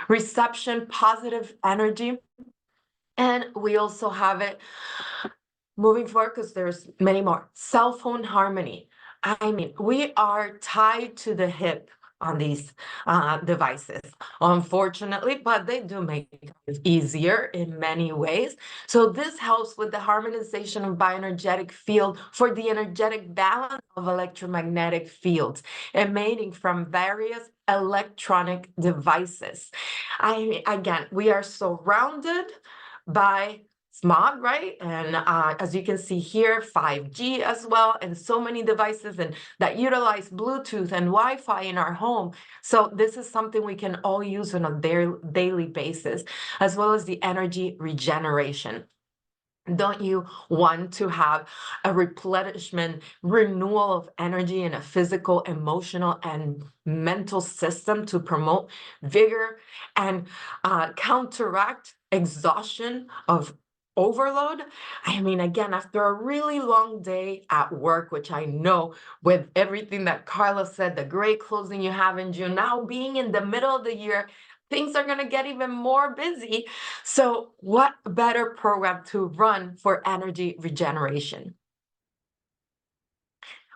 Reception, positive energy. And we also have it moving forward because there's many more. Cell phone harmony. I mean, we are tied to the hip on these devices, unfortunately, but they do make it easier in many ways. So this helps with the harmonization of bioenergetic field for the energetic balance of electromagnetic fields emanating from various electronic devices. I mean, again, we are surrounded by smog, right? And as you can see here, 5G as well, and so many devices and that utilize Bluetooth and Wi-Fi in our home. So this is something we can all use on a daily basis, as well as the energy regeneration. Don't you want to have a replenishment, renewal of energy in a physical, emotional, and mental system to promote vigor and counteract exhaustion of overload? I mean, again, after a really long day at work, which I know with everything that Carla said, the great closing you have in June, now being in the middle of the year, things are going to get even more busy. So what better program to run for energy regeneration?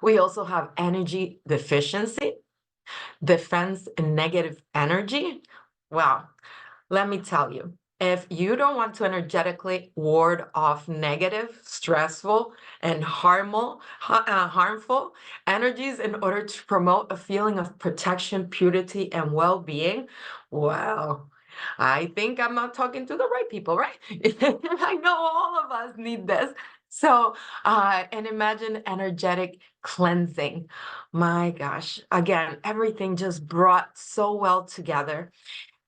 We also have energy deficiency, defense and negative energy. Wow, let me tell you, if you don't want to energetically ward off negative, stressful, and harmful energies in order to promote a feeling of protection, purity, and well-being, well, I think I'm not talking to the right people, right? I know all of us need this. So, and imagine energetic cleansing. My gosh, again, everything just brought so well together.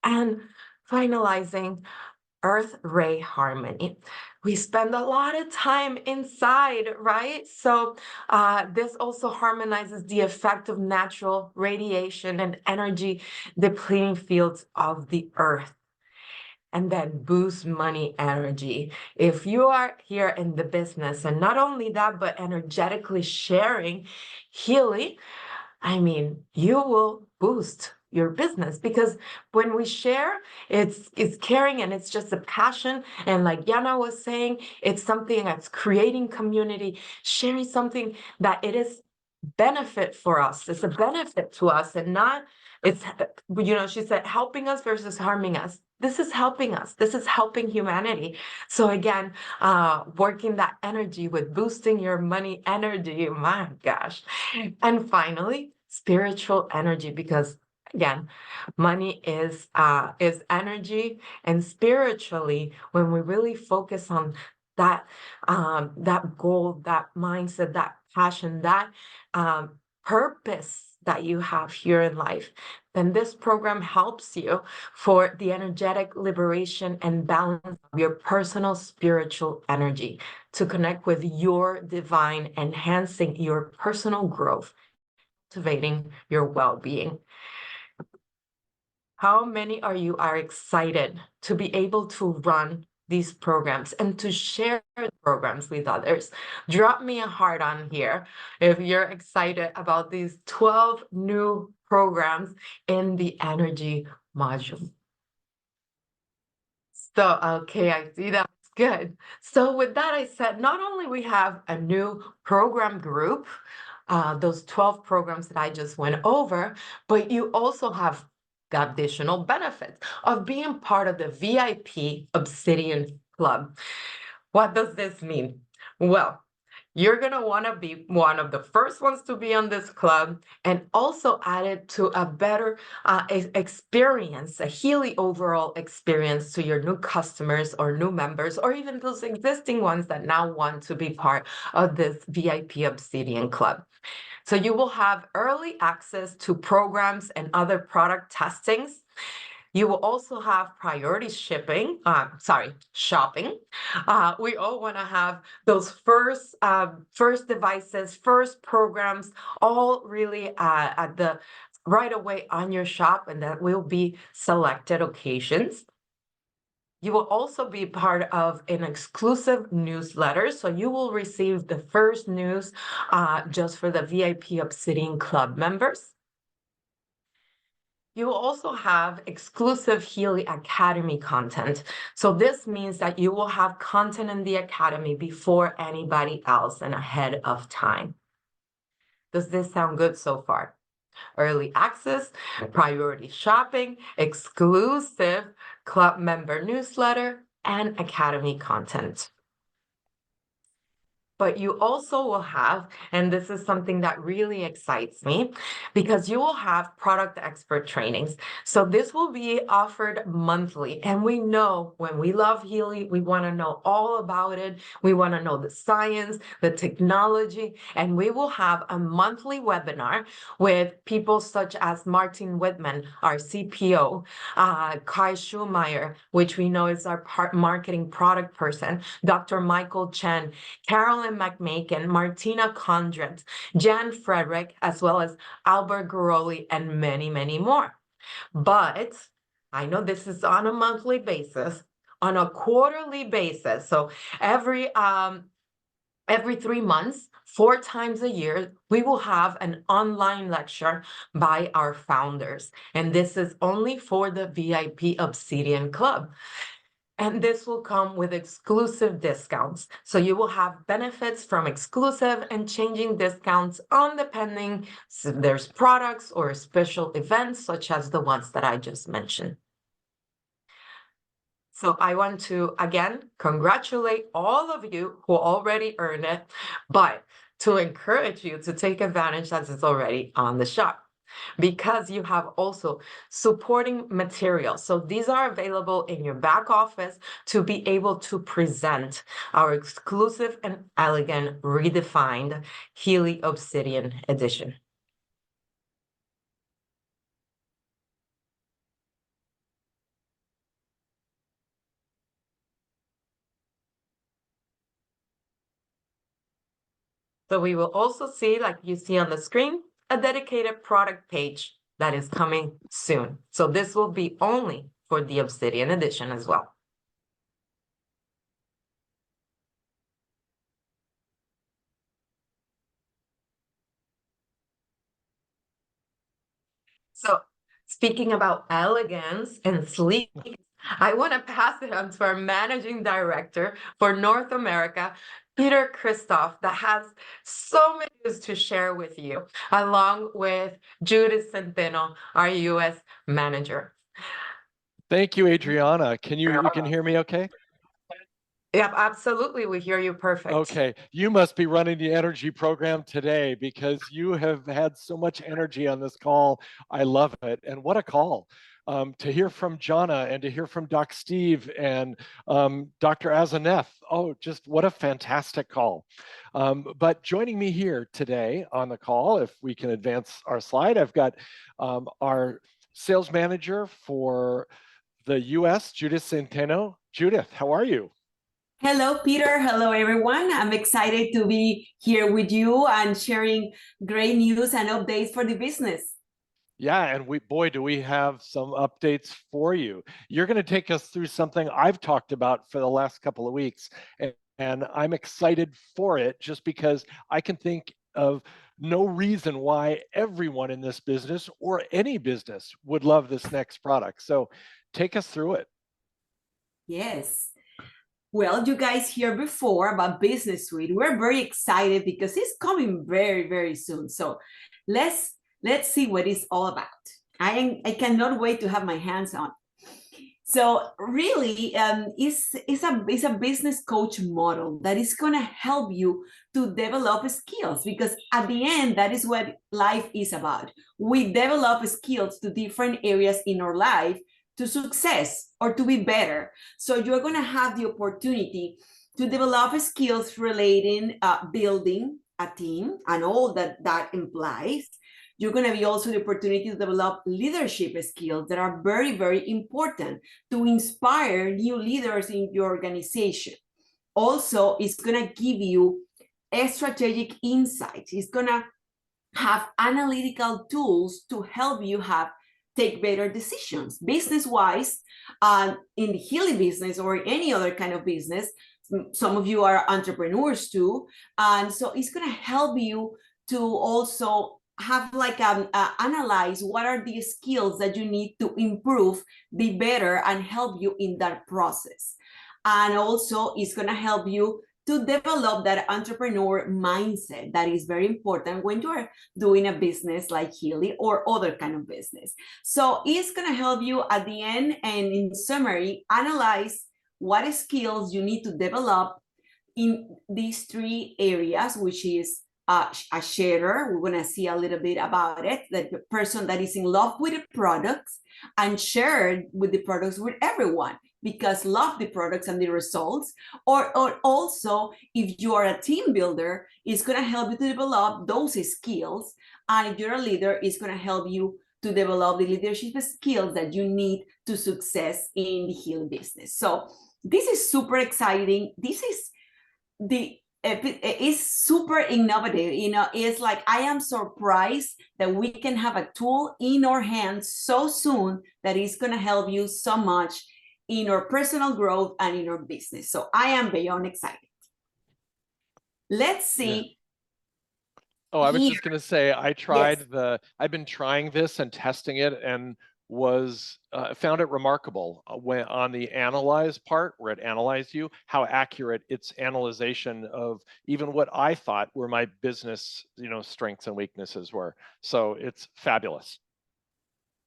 And finalizing earth ray harmony. We spend a lot of time inside, right? So this also harmonizes the effect of natural radiation and energy depleting fields of the earth. And then boost money energy. If you are here in the business, and not only that, but energetically sharing Healy, I mean, you will boost your business, because when we share, it's caring and it's just a passion. And like Jana was saying, it's something that's creating community, sharing something that it is benefit for us. It's a benefit to us, and not, it's, she said, helping us versus harming us. This is helping us. This is helping humanity. So again, working that energy with boosting your money energy, my gosh. And finally, spiritual energy, because again, money is energy, and spiritually, when we really focus on that goal, that mindset, that passion, that purpose that you have here in life, then this program helps you for the energetic liberation and balance of your personal spiritual energy to connect with your divine, enhancing your personal growth, cultivating your well-being. How many of you are excited to be able to run these programs and to share the programs with others? Drop me a heart on here if you're excited about these 12 new programs in the energy module. So, okay, I see that Good. So with that, I said, not only we have a new program group, those 12 programs that I just went over, but you also have the additional benefits of being part of the VIP Obsidian Club. What does this mean? Well, you're going to want to be one of the first ones to be on this club and also add it to a better experience, a Healy overall experience to your new customers or new members, or even those existing ones that now want to be part of this VIP Obsidian Club. So you will have early access to programs and other product testings. You will also have priority shopping. We all want to have those first devices, first programs, all really at the right away on your shop, and that will be selected occasions. You will also be part of an exclusive newsletter, so you will receive the first news just for the VIP Obsidian Club members. You will also have exclusive Healy Academy content. So this means that you will have content in the Academy before anybody else and ahead of time. Does this sound good so far? Early access, priority shopping, exclusive club member newsletter, and Academy content. But you also will have, and this is something that really excites me, because you will have product expert trainings. So this will be offered monthly. And we know when we love Healy, we want to know all about it. We want to know the science, the technology, and we will have a monthly webinar with people such as Martin Whitman, our CPO, Kai Schulmeyer, which we know is our marketing product person, Dr. Michael Chen, Carolyn McMakin, Martina Condrent, Jan Frederick, as well as Albert Garoli, and many, many more. But I know this is on a monthly basis, on a quarterly basis. So every 3 months, 4 times a year, we will have an online lecture by our founders. And this is only for the VIP Obsidian Club. And this will come with exclusive discounts. So you will have benefits from exclusive and changing discounts on depending if there's products or special events, such as the ones that I just mentioned. So I want to, again, congratulate all of you who already earned it, but to encourage you to take advantage as it's already on the shop, because you have also supporting materials. So these are available in your back office to be able to present our exclusive and elegant redefined Healy Obsidian Edition. So we will also see, like you see on the screen, a dedicated product page that is coming soon. So this will be only for the Obsidian Edition as well. So speaking about elegance and sleek, I want to pass it on to our managing director for North America, Peter Christoff, that has so many news to share with you, along with Judith Centeno, our U.S. manager. Thank you, Adriana. You can hear me okay? Yep, absolutely. We hear you perfect. Okay. You must be running the energy program today because you have had so much energy on this call. I love it. And what a call. To hear from Jana and to hear from Doc Steve and Dr. Azeneth. Oh, just what a fantastic call. But joining me here today on the call, if we can advance our slide, I've got our sales manager for the US, Judith Centeno. Judith, how are you? Hello, Peter. Hello, everyone. I'm excited to be here with you and sharing great news and updates for the business. Yeah, and boy, do we have some updates for you. You're going to take us through something I've talked about for the last couple of weeks, and I'm excited for it just because I can think of no reason why everyone in this business or any business would love this next product. So take us through it. Yes. Well, you guys heard before about Business Suite. We're very excited because it's coming very, very soon. So let's see what it's all about. I cannot wait to have my hands on. So really, it's a business coach model that is going to help you to develop skills, because at the end, that is what life is about. We develop skills to different areas in our life to success or to be better. So you're going to have the opportunity to develop skills relating building a team and all that implies. You're going to be also the opportunity to develop leadership skills that are very, very important to inspire new leaders in your organization. Also, it's going to give you a strategic insight. It's going to have analytical tools to help you take better decisions business-wise, in the Healy business or any other kind of business. Some of you are entrepreneurs too. And so it's going to help you to also have analyze what are the skills that you need to improve, be better, and help you in that process. And also it's going to help you to develop that entrepreneur mindset that is very important when you are doing a business like Healy or other kind of business. So it's going to help you at the end and in summary, analyze what skills you need to develop in these three areas, which is a sharer. We're going to see a little bit about it, that the person that is in love with the products and shared with the products with everyone, because love the products and the results. Or also, if you are a team builder, it's going to help you to develop those skills. And if you're a leader, it's going to help you to develop the leadership skills that you need to success in the Healy business. So this is super exciting. This is it's super innovative. It's like I am surprised that we can have a tool in our hands so soon that is going to help you so much in our personal growth and in our business. So I am beyond excited. Let's see. Yeah. Oh, I was just going to say, I've been trying this and testing it, and found it remarkable when on the analyze part, where it analyzed you, how accurate its analyzation of even what I thought were my business, strengths and weaknesses were. So it's fabulous.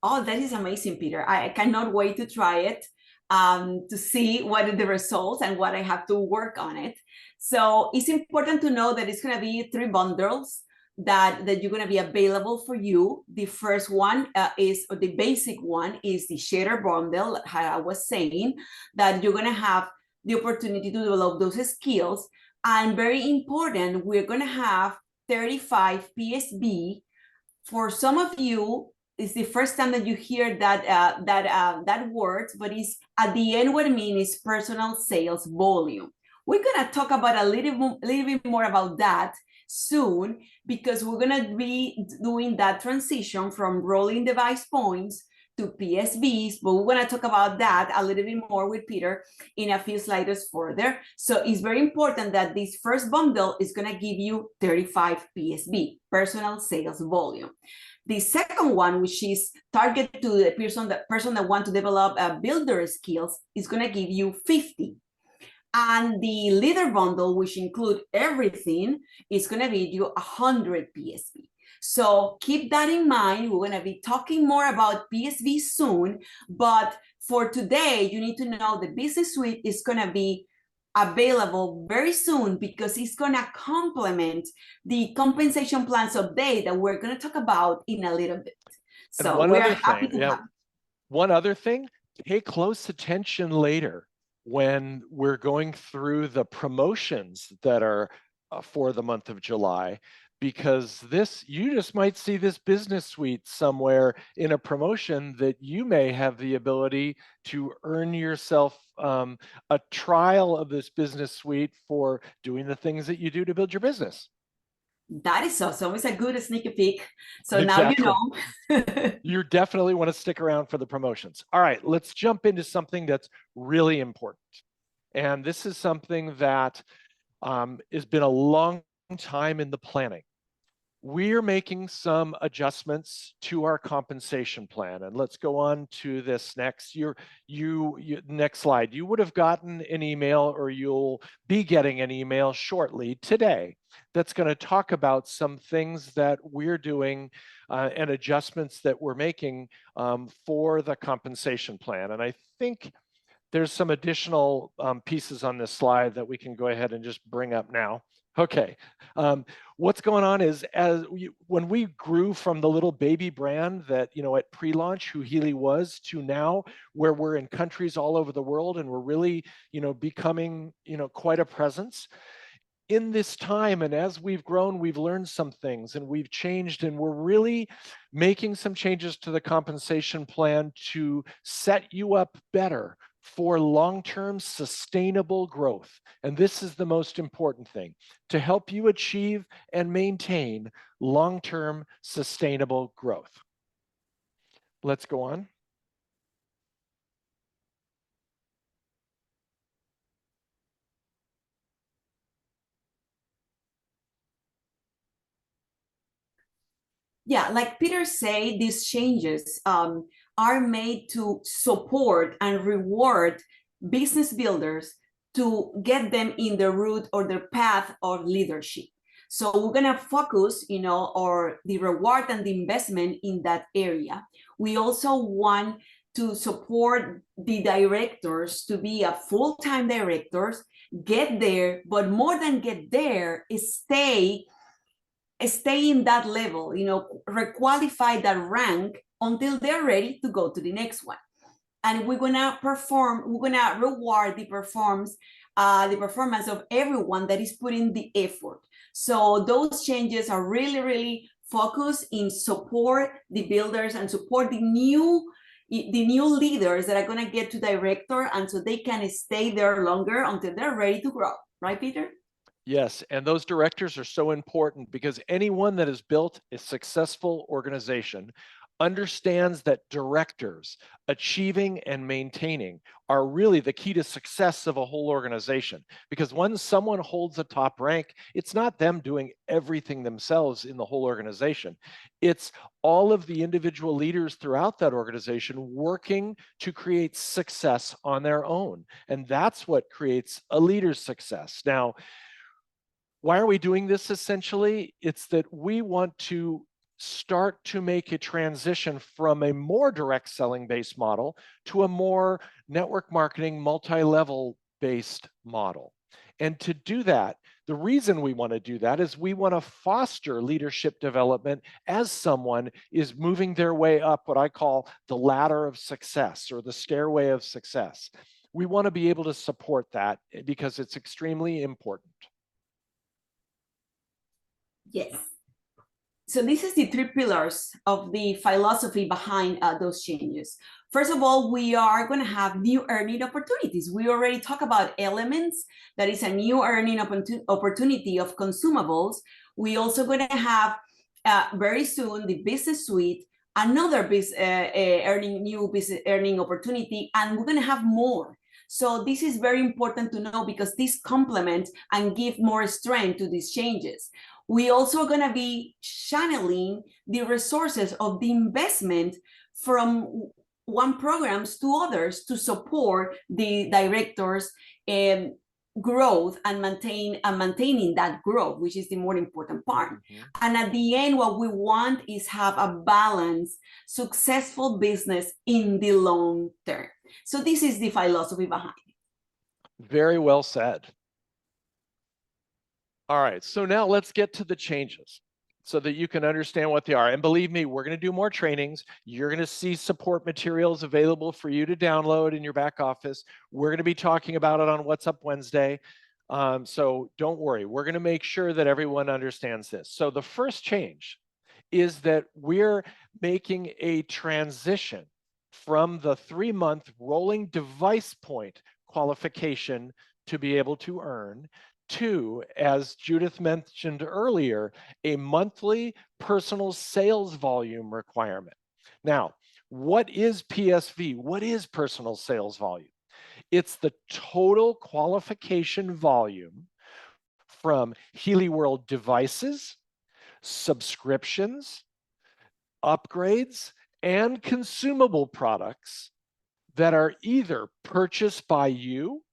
Oh, that is amazing, Peter. I cannot wait to try it, to see what are the results and what I have to work on it. So it's important to know that it's going to be 3 bundles that you're going to be available for you. The first one or the basic one is the shader bundle, how I was saying, that you're going to have the opportunity to develop those skills. And very important, we're going to have 35 PSB. For some of you, it's the first time that you hear that word, but it's at the end what it means is personal sales volume. We're going to talk about a little bit more about that soon, because we're going to be doing that transition from rolling device points to PSBs, but we're going to talk about that a little bit more with Peter in a few slides further. So it's very important that this first bundle is going to give you 35 PSB, personal sales volume. The second one, which is targeted to the person that want to develop builder skills, is going to give you 50. And the leader bundle, which include everything, is going to give you 100 PSB. So keep that in mind. We're going to be talking more about PSB soon. But for today, you need to know the business suite is going to be available very soon, because it's going to complement the compensation plans update that we're going to talk about in a little bit. So we're happy to have. One other thing, pay close attention later when we're going through the promotions that are for the month of July, because you just might see this business suite somewhere in a promotion that you may have the ability to earn yourself a trial of this business suite for doing the things that you do to build your business. That is awesome. It's a good sneak peek. So exactly. Now you know. You definitely want to stick around for the promotions. All right, let's jump into something that's really important. And this is something that has been a long time in the planning. we're making some adjustments to our compensation plan. And let's go on to this next. Next slide. You would have gotten an email, or you'll be getting an email shortly today that's going to talk about some things that we're doing and adjustments that we're making for the compensation plan. And I think there's some additional pieces on this slide that we can go ahead and just bring up now. Okay, what's going on is when we grew from the little baby brand that, at pre-launch, who Healy was, to now where we're in countries all over the world and we're really, becoming, quite a presence. In this time, and as we've grown, we've learned some things and we've changed, and we're really making some changes to the compensation plan to set you up better for long-term sustainable growth. And this is the most important thing, to help you achieve and maintain long-term sustainable growth. Let's go on. Yeah, like Peter said, these changes are made to support and reward business builders to get them in the route or the path of leadership. So we're gonna focus, or the reward and the investment in that area. We also want to support the directors to be a full-time directors, get there, but more than get there, is stay in that level, requalify that rank until they're ready to go to the next one. And we're gonna reward the performance of everyone that is putting the effort. So those changes are really, really focused in support the builders and support the new leaders that are gonna get to director, and so they can stay there longer until they're ready to grow. Right, Peter? Yes, and those directors are so important, because anyone that has built a successful organization understands that directors achieving and maintaining are really the key to success of a whole organization. Because when someone holds a top rank, it's not them doing everything themselves in the whole organization. It's all of the individual leaders throughout that organization working to create success on their own. And that's what creates a leader's success. Now, why are we doing this essentially? It's that we want to start to make a transition from a more direct selling based model to a more network marketing, multi-level based model. And to do that, the reason we want to do that is we want to foster leadership development as someone is moving their way up what I call the ladder of success, or the stairway of success. We want to be able to support that because it's extremely important. Yes. So this is the 3 pillars of the philosophy behind those changes. First of all, we are going to have new earning opportunities. We already talked about elements. That is a new earning opportunity of consumables. We also going to have very soon the business suite, another new business earning opportunity, and we're going to have more. So this is very important to know, because this complements and give more strength to these changes. We also are going to be channeling the resources of the investment from one programs to others to support the directors' growth and maintaining that growth, which is the more important part. Mm-hmm. And at the end, what we want is have a balanced, successful business in the long term. So this is the philosophy behind it. Very well said. All right, so now let's get to the changes so that you can understand what they are. And believe me, we're going to do more trainings. You're going to see support materials available for you to download in your back office. We're going to be talking about it on What's Up Wednesday. So don't worry, we're going to make sure that everyone understands this. So the first change is that we're making a transition from the 3-month rolling device point qualification to be able to earn to, as Judith mentioned earlier, a monthly personal sales volume requirement. Now, what is PSV? What is personal sales volume? It's the total qualification volume from Healy World devices, subscriptions, upgrades, and consumable products that are either purchased by you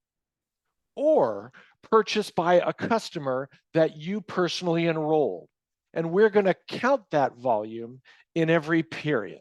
or purchased by a customer that you personally enrolled. And we're going to count that volume in every period.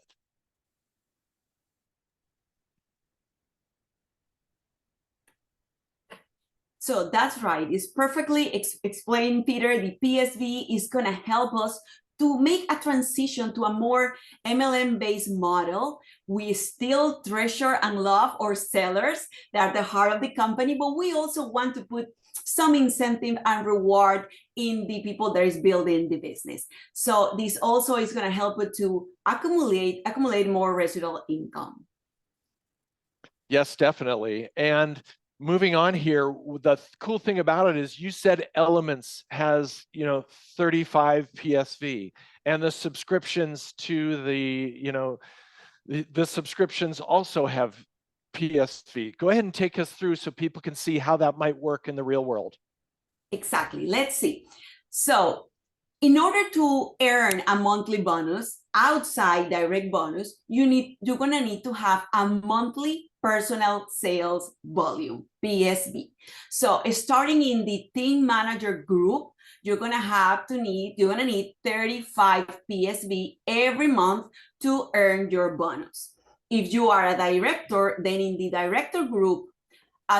So that's right. It's perfectly explained, Peter. The PSV is going to help us to make a transition to a more MLM-based model. We still treasure and love our sellers. They are the heart of the company, but we also want to put some incentive and reward in the people that is building the business. So this also is going to help it to accumulate more residual income. Yes, definitely. And moving on here, the cool thing about it is you said Elements has, 35 PSV, and the subscriptions to the subscriptions also have PSV. Go ahead and take us through so people can see how that might work in the real world. Exactly. Let's see. So in order to earn a monthly bonus outside direct bonus, you're going to need to have a monthly personal sales volume, PSV. So starting in the team manager group, you're going to need 35 PSV every month to earn your bonus. If you are a director, then in the director group,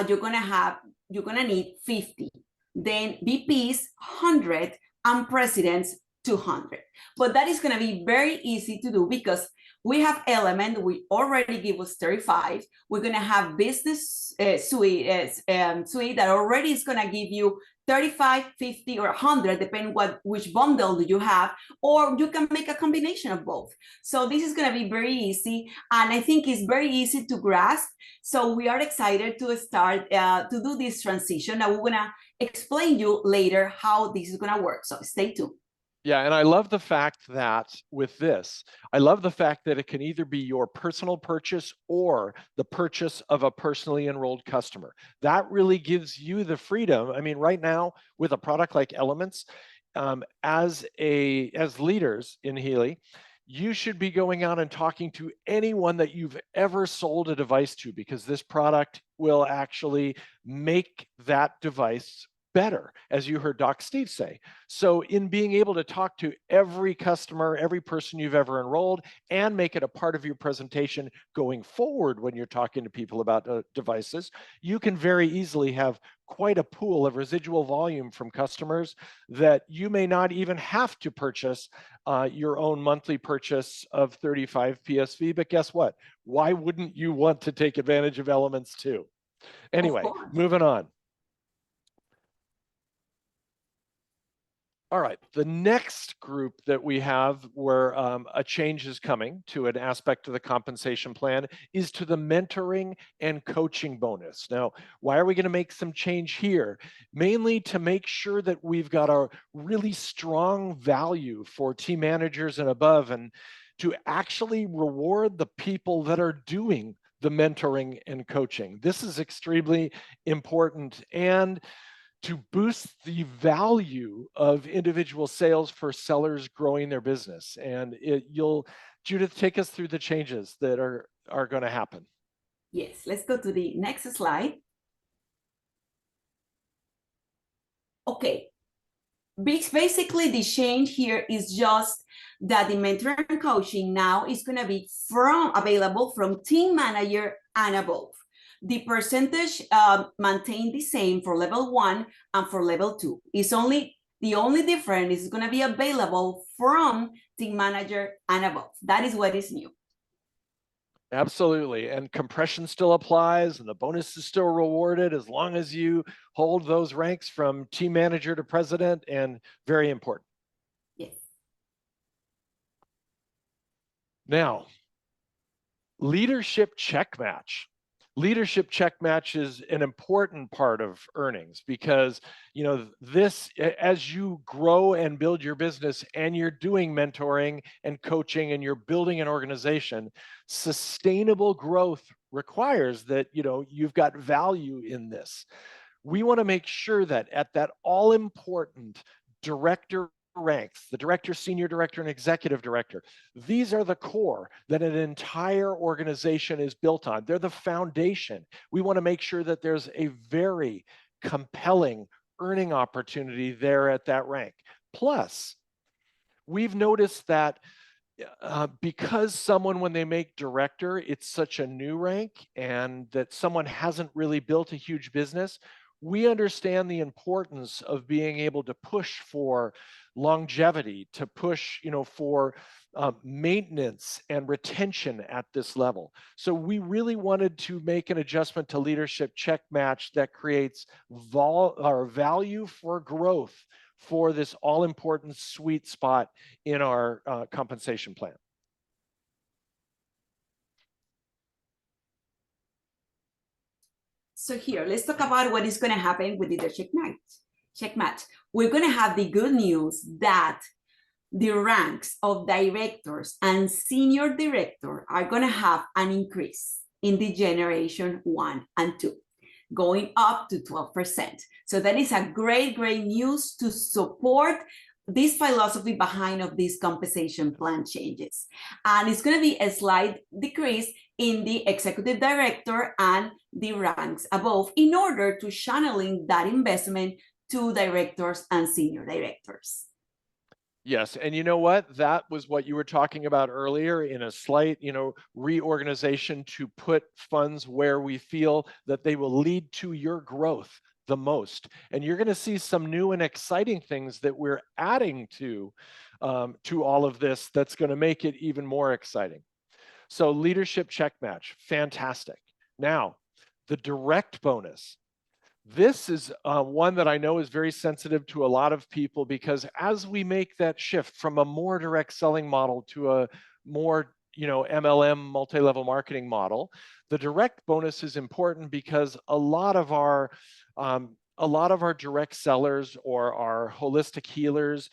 you're going to need 50. Then VPs 100 and presidents 200. But that is going to be very easy to do because we have Element, we already give us 35. We're going to have business suite that already is going to give you 35, 50, or 100, depending which bundle do you have, or you can make a combination of both. So this is going to be very easy, and I think it's very easy to grasp. So we are excited to start to do this transition, and we're going to explain you later how this is going to work. So stay tuned. Yeah, and I love the fact that with this, I love the fact that it can either be your personal purchase or the purchase of a personally enrolled customer. That really gives you the freedom. I mean, right now with a product like Elements, as leaders in Healy, you should be going out and talking to anyone that you've ever sold a device to, because this product will actually make that device better, as you heard Doc Steve say. So in being able to talk to every customer, every person you've ever enrolled, and make it a part of your presentation going forward when you're talking to people about devices, you can very easily have quite a pool of residual volume from customers that you may not even have to purchase your own monthly purchase of 35 PSV, but guess what? Why wouldn't you want to take advantage of Elements too? Anyway, moving on. All right, the next group that we have where a change is coming to an aspect of the compensation plan is to the mentoring and coaching bonus. Now, why are we going to make some change here? Mainly to make sure that we've got a really strong value for team managers and above, and to actually reward the people that are doing the mentoring and coaching. This is extremely important, and to boost the value of individual sales for sellers growing their business. And Judith, take us through the changes that are going to happen. Yes, let's go to the next slide. Okay, basically the change here is just that the mentoring and coaching now is going to be available from team manager and above. The percentage maintained the same for level 1 and for level 2. The only difference is going to be available from team manager and above. That is what is new. Absolutely. And compression still applies, and the bonus is still rewarded as long as you hold those ranks from team manager to president, and very important. Yes. Now, leadership check match. Leadership check match is an important part of earnings because, this, as you grow and build your business and you're doing mentoring and coaching and you're building an organization, sustainable growth requires that, you've got value in this. We want to make sure that at that all important director ranks, the director, senior director, and executive director. These are the core that an entire organization is built on. They're the foundation. We want to make sure that there's a very compelling earning opportunity there at that rank. Plus, we've noticed that because someone, when they make director, it's such a new rank and that someone hasn't really built a huge business, we understand the importance of being able to push for longevity, to push, for maintenance and retention at this level. So we really wanted to make an adjustment to leadership check match that creates value for growth for this all-important sweet spot in our compensation plan. So here, let's talk about what is going to happen with the check match. We're going to have the good news that the ranks of directors and senior director are going to have an increase in the generation 1 and 2, going up to 12%. So that is a great news to support this philosophy behind of these compensation plan changes. And it's going to be a slight decrease in the executive director and the ranks above in order to channeling that investment to directors and senior directors. Yes, and you know what? That was what you were talking about earlier, in a slight, reorganization to put funds where we feel that they will lead to your growth the most. And you're going to see some new and exciting things that we're adding to all of this that's going to make it even more exciting. So leadership check match, fantastic. Now, the direct bonus. This is one that I know is very sensitive to a lot of people, because as we make that shift from a more direct selling model to a more, MLM multi-level marketing model, the direct bonus is important because a lot of our direct sellers or our holistic healers,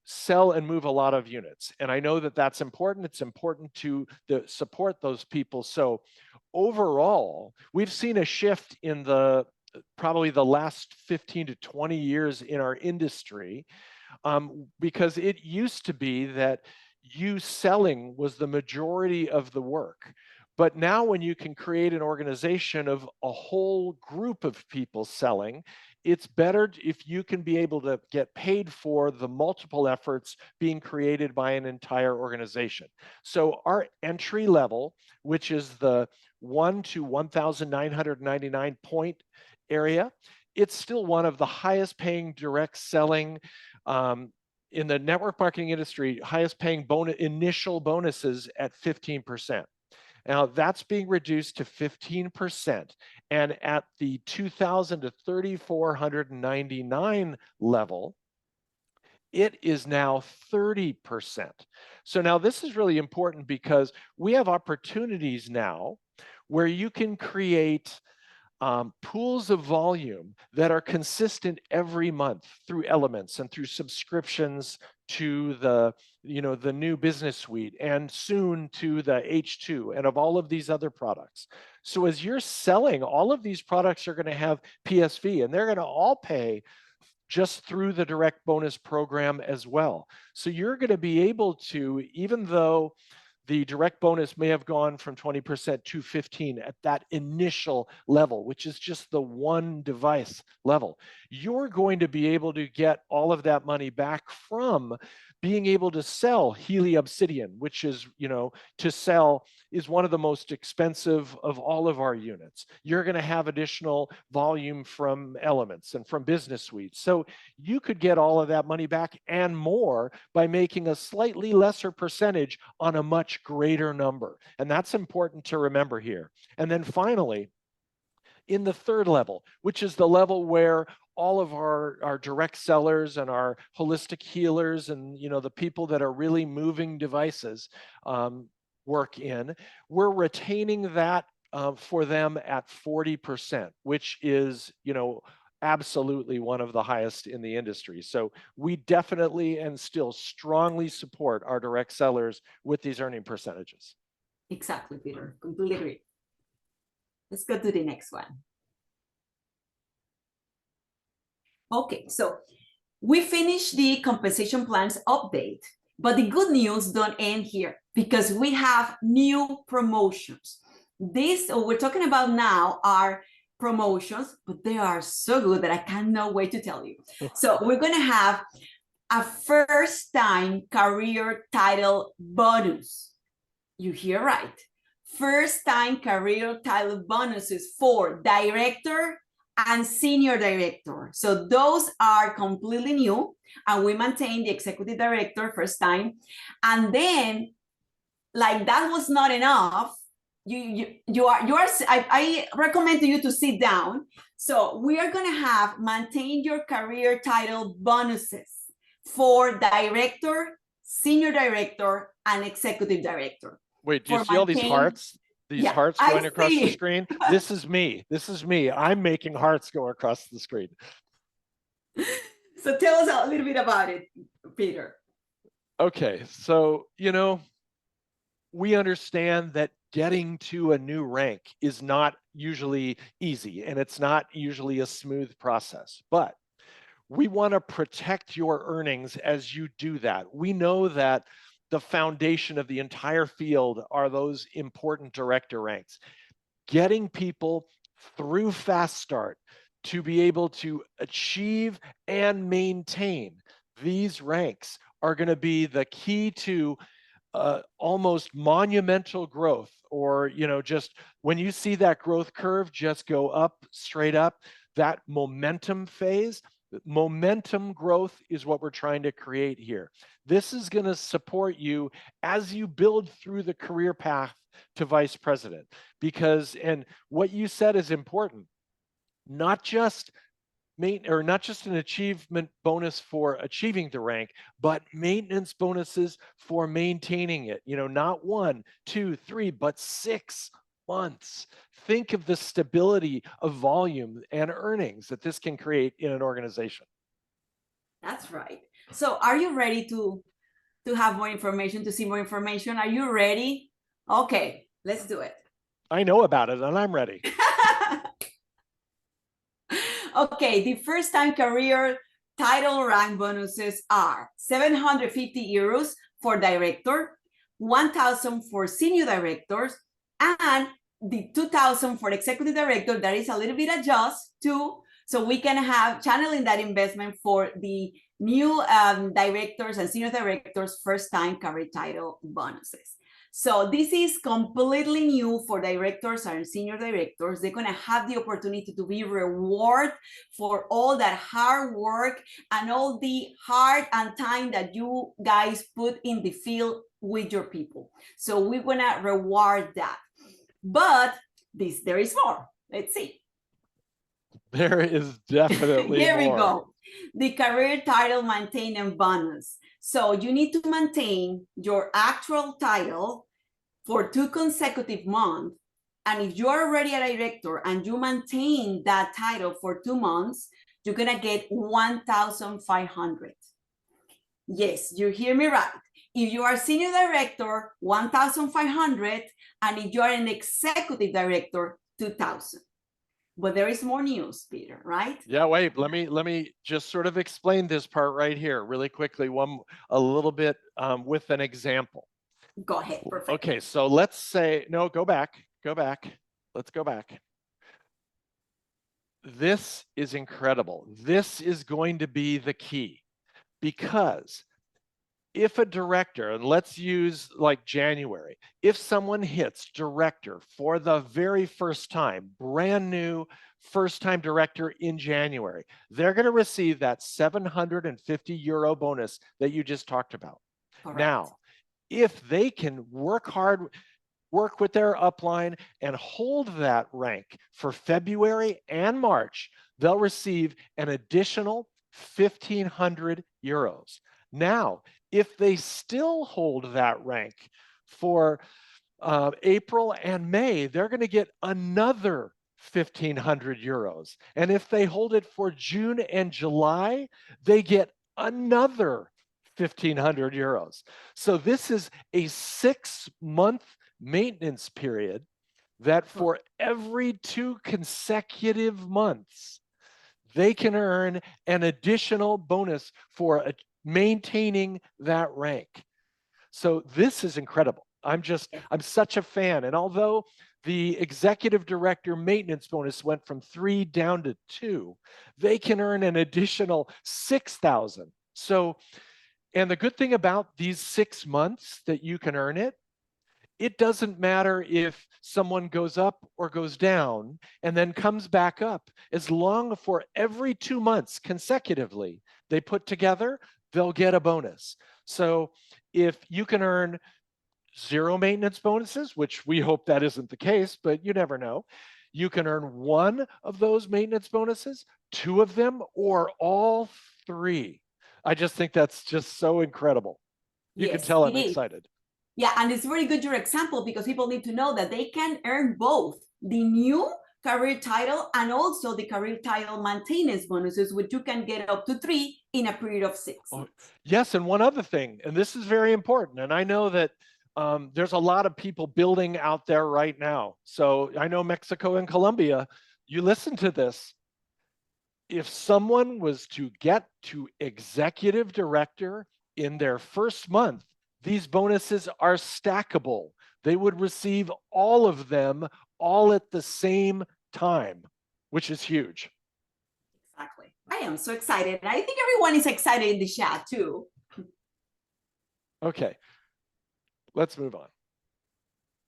sell and move a lot of units. And I know that that's important. It's important to support those people. So overall, we've seen a shift in probably the last 15 to 20 years in our industry, because it used to be that you selling was the majority of the work. But now when you can create an organization of a whole group of people selling, it's better if you can be able to get paid for the multiple efforts being created by an entire organization. So our entry level, which is the 1 to 1,999 point area, it's still one of the highest paying direct selling in the network marketing industry, highest paying initial bonuses at 15%. Now that's being reduced to 15%. And at the 2,000 to 3,499 level, it is now 30%. So now this is really important because we have opportunities now where you can create pools of volume that are consistent every month through elements and through subscriptions to the new business suite, and soon to the H2 and of all of these other products. So as you're selling, all of these products are going to have PSV, and they're going to all pay just through the direct bonus program as well. So you're going to be able to, even though the direct bonus may have gone from 20% to 15% at that initial level, which is just the one device level, you're going to be able to get all of that money back from being able to sell Healy Obsidian, which is, to sell is one of the most expensive of all of our units. You're going to have additional volume from elements and from business suites. So you could get all of that money back and more by making a slightly lesser percentage on a much greater number. And that's important to remember here. And then finally, in the third level, which is the level where all of our direct sellers and our holistic healers and the people that are really moving devices work in, we're retaining that for them at 40%, which is absolutely one of the highest in the industry. So we definitely and still strongly support our direct sellers with these earning percentages. Exactly, Peter. Completely agree. Let's go to the next one. Okay, so we finished the compensation plans update, but the good news don't end here because we have new promotions. This, what we're talking about now are promotions, but they are so good that I cannot wait to tell you. So we're going to have a first-time career title bonus. You hear right. First-time career title bonuses for director and senior director. So those are completely new, and we maintain the executive director first time. And then, like that was not enough, I recommend to you to sit down. So we are going to have maintain your career title bonuses for director, senior director, and executive director. Wait, do you see all these hearts? These hearts going across the screen? This is me. This is me. I'm making hearts go across the screen. So tell us a little bit about it, Peter. Okay, so, you know, we understand that getting to a new rank is not usually easy, and it's not usually a smooth process, but we want to protect your earnings as you do that. We know that the foundation of the entire field are those important director ranks. Getting people through Fast Start to be able to achieve and maintain these ranks are going to be the key to almost monumental growth, or, you know, just when you see that growth curve just go up, straight up, that momentum phase. Momentum growth is what we're trying to create here. This is going to support you as you build through the career path to vice president, because, and what you said is important, not just an achievement bonus for achieving the rank, but maintenance bonuses for maintaining it. You know, not 1, 2, 3, but 6 months. Think of the stability of volume and earnings that this can create in an organization. That's right. So are you ready to have more information, to see more information? Are you ready? Okay, let's do it. I know about it and I'm ready. Okay, the first time career title rank bonuses are 750 euros for director, 1,000 for senior directors, and the 2,000 for executive director. That is a little bit adjust too, so we can have channeling that investment for the new directors and senior directors first time career title bonuses. So this is completely new for directors and senior directors. They're going to have the opportunity to be rewarded for all that hard work and all the heart and time that you guys put in the field with your people. So we're going to reward that. But there is more. Let's see. There is definitely Here more. We go. The career title maintenance bonus. So you need to maintain your actual title for 2 consecutive months. And if you're already a director and you maintain that title for 2 months, you're going to get 1,500. Yes, you hear me right. If you are senior director, 1,500. And if you are an executive director, 2,000. But there is more news, Peter, right? Yeah, wait, let me just sort of explain this part right here really quickly, a little bit with an example. Go ahead, perfect. Okay, so let's say, no, go back, let's go back. This is incredible. This is going to be the key, because if a director, and let's use like January, if someone hits director for the very first time, brand new first time director in January, they're going to receive that 750 euro bonus that you just talked about. Correct. Now, if they can work hard, work with their upline and hold that rank for February and March, they'll receive an additional 1,500 euros. Now, if they still hold that rank for April and May, they're going to get another 1,500 euros. And if they hold it for June and July, they get another 1,500 euros. So this is a 6-month maintenance period that for every 2 consecutive months, they can earn an additional bonus for maintaining that rank. So this is incredible. I'm such a fan. And although the executive director maintenance bonus went from 3 down to 2, they can earn an additional 6,000. So, and the good thing about these 6 months that you can earn it, it doesn't matter if someone goes up or goes down and then comes back up. As long for every 2 months consecutively they put together, they'll get a bonus. So if you can earn 0 maintenance bonuses, which we hope that isn't the case, but you never know, you can earn 1 of those maintenance bonuses, 2 of them, or all 3. I just think that's just so incredible. You can tell I'm excited. Yeah, and it's very good your example, because people need to know that they can earn both the new career title and also the career title maintenance bonuses, which you can get up to 3 in a period of 6 months. Yes, and one other thing, and this is very important, and I know that there's a lot of people building out there right now. So I know Mexico and Colombia, you listen to this. If someone was to get to executive director in their first month, these bonuses are stackable. They would receive all of them all at the same time, which is huge. Exactly. I am so excited. I think everyone is excited in the chat too. Okay, let's move on.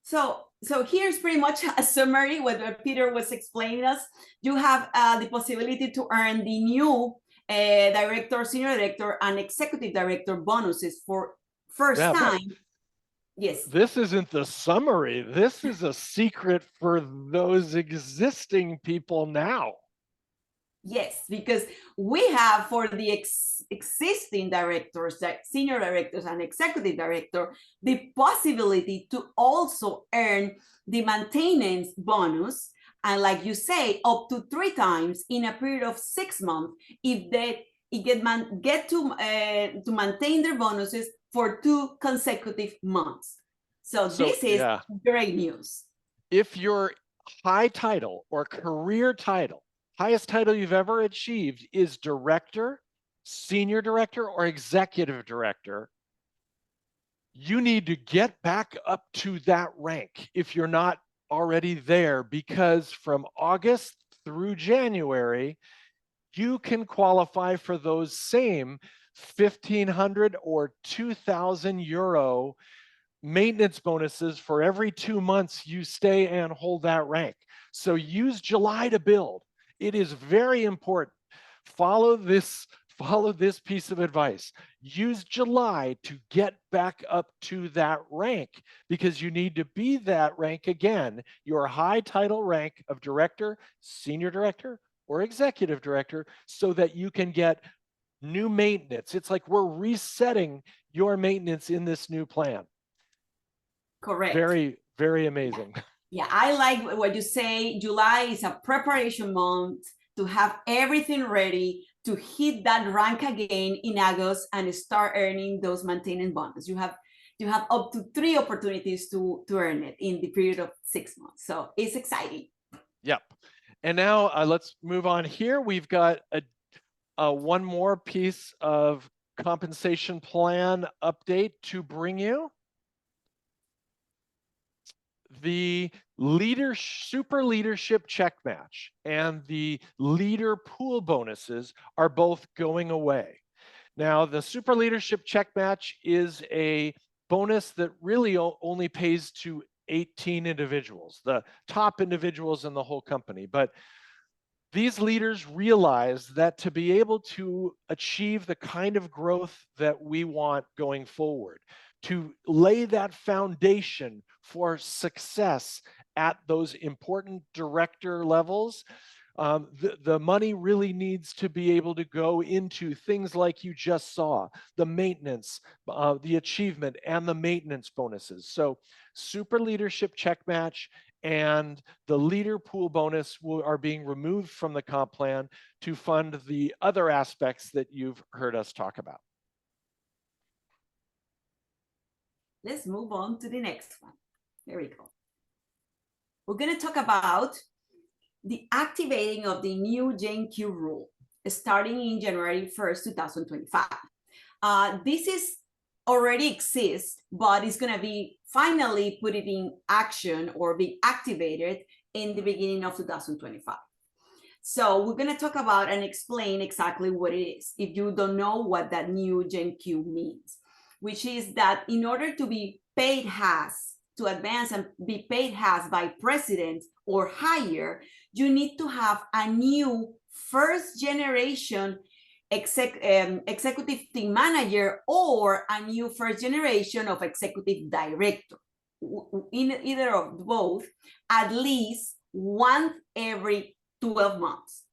So here's pretty much a summary what Peter was explaining us. You have the possibility to earn the new director, senior director, and executive director bonuses for first time. Yes. This isn't the summary. This is a secret for those existing people now. Yes, because we have for the existing directors, like senior directors and executive director, the possibility to also earn the maintenance bonus. And like you say, up to 3 times in a period of 6 months, if they get to maintain their bonuses for 2 consecutive months. So this is great news. If your high title or career title, highest title you've ever achieved is director, senior director, or executive director, you need to get back up to that rank if you're not already there, because from August through January, you can qualify for those same 1,500 or 2,000 euro maintenance bonuses for every 2 months you stay and hold that rank. So use July to build. It is very important. Follow this piece of advice. Use July to get back up to that rank, because you need to be that rank again, your high title rank of director, senior director, or executive director, so that you can get new maintenance. It's like we're resetting your maintenance in this new plan. Correct. Very, very amazing. Yeah, I like what you say. July is a preparation month to have everything ready to hit that rank again in August and start earning those maintenance bonuses. You have up to 3 opportunities to earn it in the period of 6 months. So it's exciting. Yep. And now let's move on here. We've got one more piece of compensation plan update to bring you. The super leadership check match and the leader pool bonuses are both going away. Now, the super leadership check match is a bonus that really only pays to 18 individuals, the top individuals in the whole company. But these leaders realize that to be able to achieve the kind of growth that we want going forward, to lay that foundation for success at those important director levels, the money really needs to be able to go into things like you just saw, the maintenance, the achievement, and the maintenance bonuses. So super leadership check match and the leader pool bonus are being removed from the comp plan to fund the other aspects that you've heard us talk about. Let's move on to the next one. There we go. We're going to talk about the activating of the NewGenQ rule. starting in January 1st, 2025. This is already exists, but it's going to be finally put it in action or be activated in the beginning of 2025. So we're going to talk about and explain exactly what it is, if you don't know what that NewGenQ means, which is that in order to be paid HAS, to advance and be paid HAS by president or higher, you need to have a new first generation executive team manager or a new first generation of executive director, in either of both, at least once every 12 months.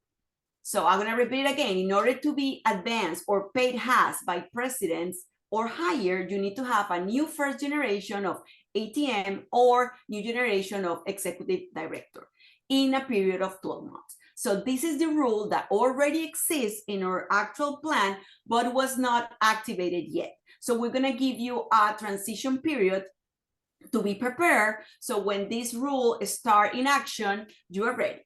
So I'm going to repeat it again. In order to be advanced or paid HAS by presidents or higher, you need to have a new first generation of ATM or new generation of executive director in a period of 12 months. So this is the rule that already exists in our actual plan, but was not activated yet. So we're going to give you a transition period to be prepared. So when this rule start in action, you are ready.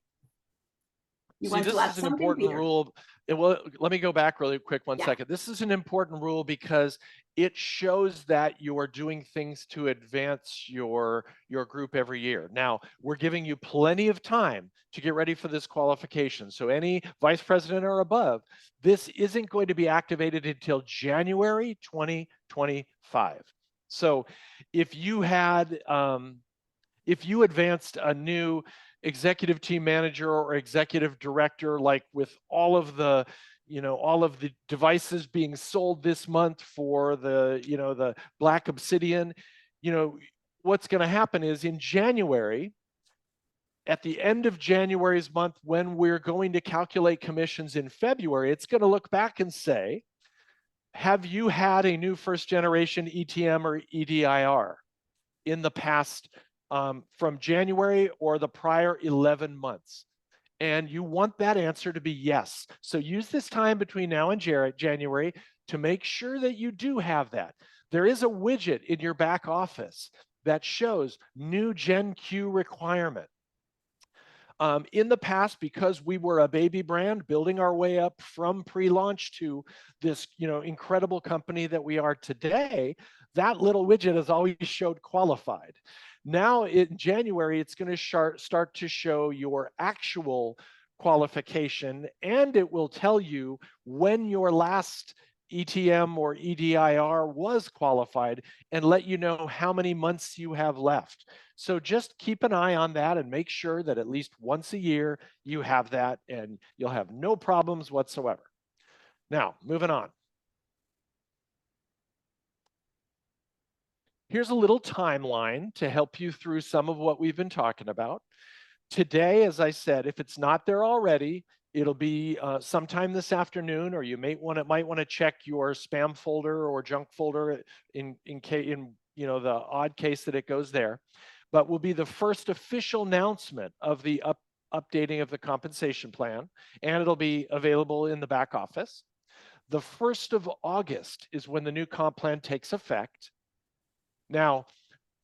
You want to add this is an something, important Peter? rule. Well, let me go back really quick one Yeah. second. This is an important rule because it shows that you are doing things to advance your group every year. Now, we're giving you plenty of time to get ready for this qualification. So any vice president or above, this isn't going to be activated until January 2025. So if you had, if you advanced a new executive team manager or executive director, like with all of the, all of the devices being sold this month for the, the Black Obsidian, what's going to happen is in January, at the end of January's month, when we're going to calculate commissions in February, it's going to look back and say, have you had a new first generation ETM or EDIR in the past from January or the prior 11 months? And you want that answer to be yes. So use this time between now and January to make sure that you do have that. There is a widget in your back office that shows NewGenQ requirement. In the past, because we were a baby brand building our way up from pre-launch to this incredible company that we are today, that little widget has always showed qualified. Now in January, it's going to start to show your actual qualification, and it will tell you when your last ETM or EDIR was qualified and let you know how many months you have left. So just keep an eye on that and make sure that at least once a year you have that, and you'll have no problems whatsoever. Now, moving on. Here's a little timeline to help you through some of what we've been talking about. Today, as I said, if it's not there already, it'll be sometime this afternoon, or you might want to check your spam folder or junk folder in the odd case that it goes there. But will be the first official announcement of the updating of the compensation plan, and it'll be available in the back office. The 1st of August is when the new comp plan takes effect. Now,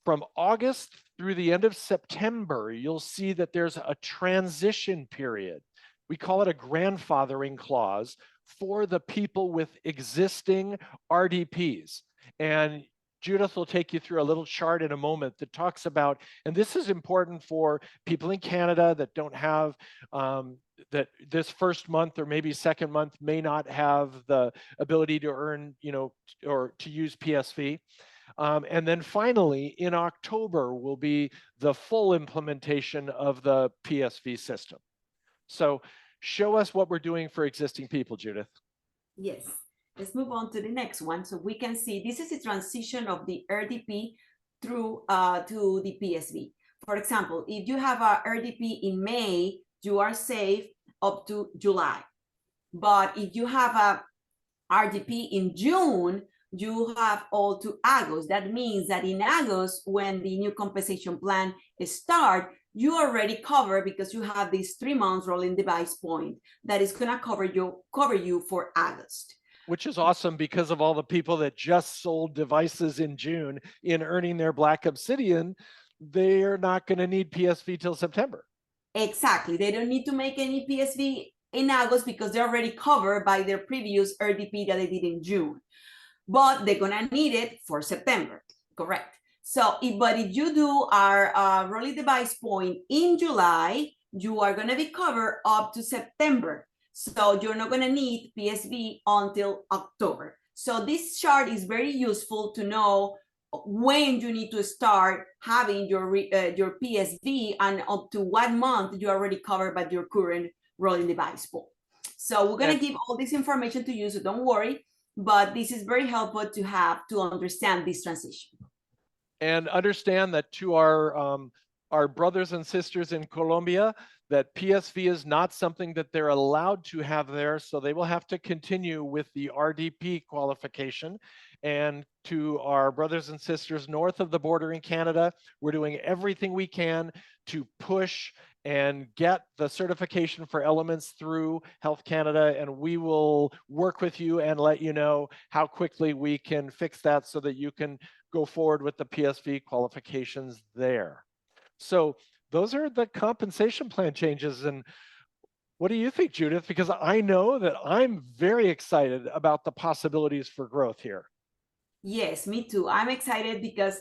from August through the end of September, you'll see that there's a transition period. We call it a grandfathering clause for the people with existing RDPs. And Judith will take you through a little chart in a moment that talks about, and this is important for people in Canada that don't have, that this first month or maybe second month may not have the ability to earn, or to use PSV. And then finally, in October will be the full implementation of the PSV system. So show us what we're doing for existing people, Judith. Yes, let's move on to the next one. So we can see this is a transition of the RDP through to the PSV. For example, if you have a RDP in May, you are safe up to July. But if you have a RDP in June, you have all to August. That means that in August, when the new compensation plan starts, you already covered because you have this 3 months rolling device point that is going to cover you for August. Which is awesome because of all the people that just sold devices in June in earning their Black Obsidian. They're not going to need PSV till September. Exactly. They don't need to make any PSV in August because they're already covered by their previous RDP that they did in June. But they're gonna need it for September, correct? So, but if you do our rolling device point in July, you are gonna be covered up to September. So you're not gonna need PSV until October. So this chart is very useful to know when you need to start having your PSV and up to what month you're already covered by your current rolling device point. So we're gonna give all this information to you, so don't worry, but this is very helpful to have to understand this transition. And understand that to our brothers and sisters in Colombia, that PSV is not something that they're allowed to have there, so they will have to continue with the RDP qualification. And to our brothers and sisters north of the border in Canada, we're doing everything we can to push and get the certification for elements through Health Canada, and we will work with you and let you know how quickly we can fix that so that you can go forward with the PSV qualifications there. So those are the compensation plan changes. And what do you think, Judith? Because I know that I'm very excited about the possibilities for growth here. Yes, me too. I'm excited because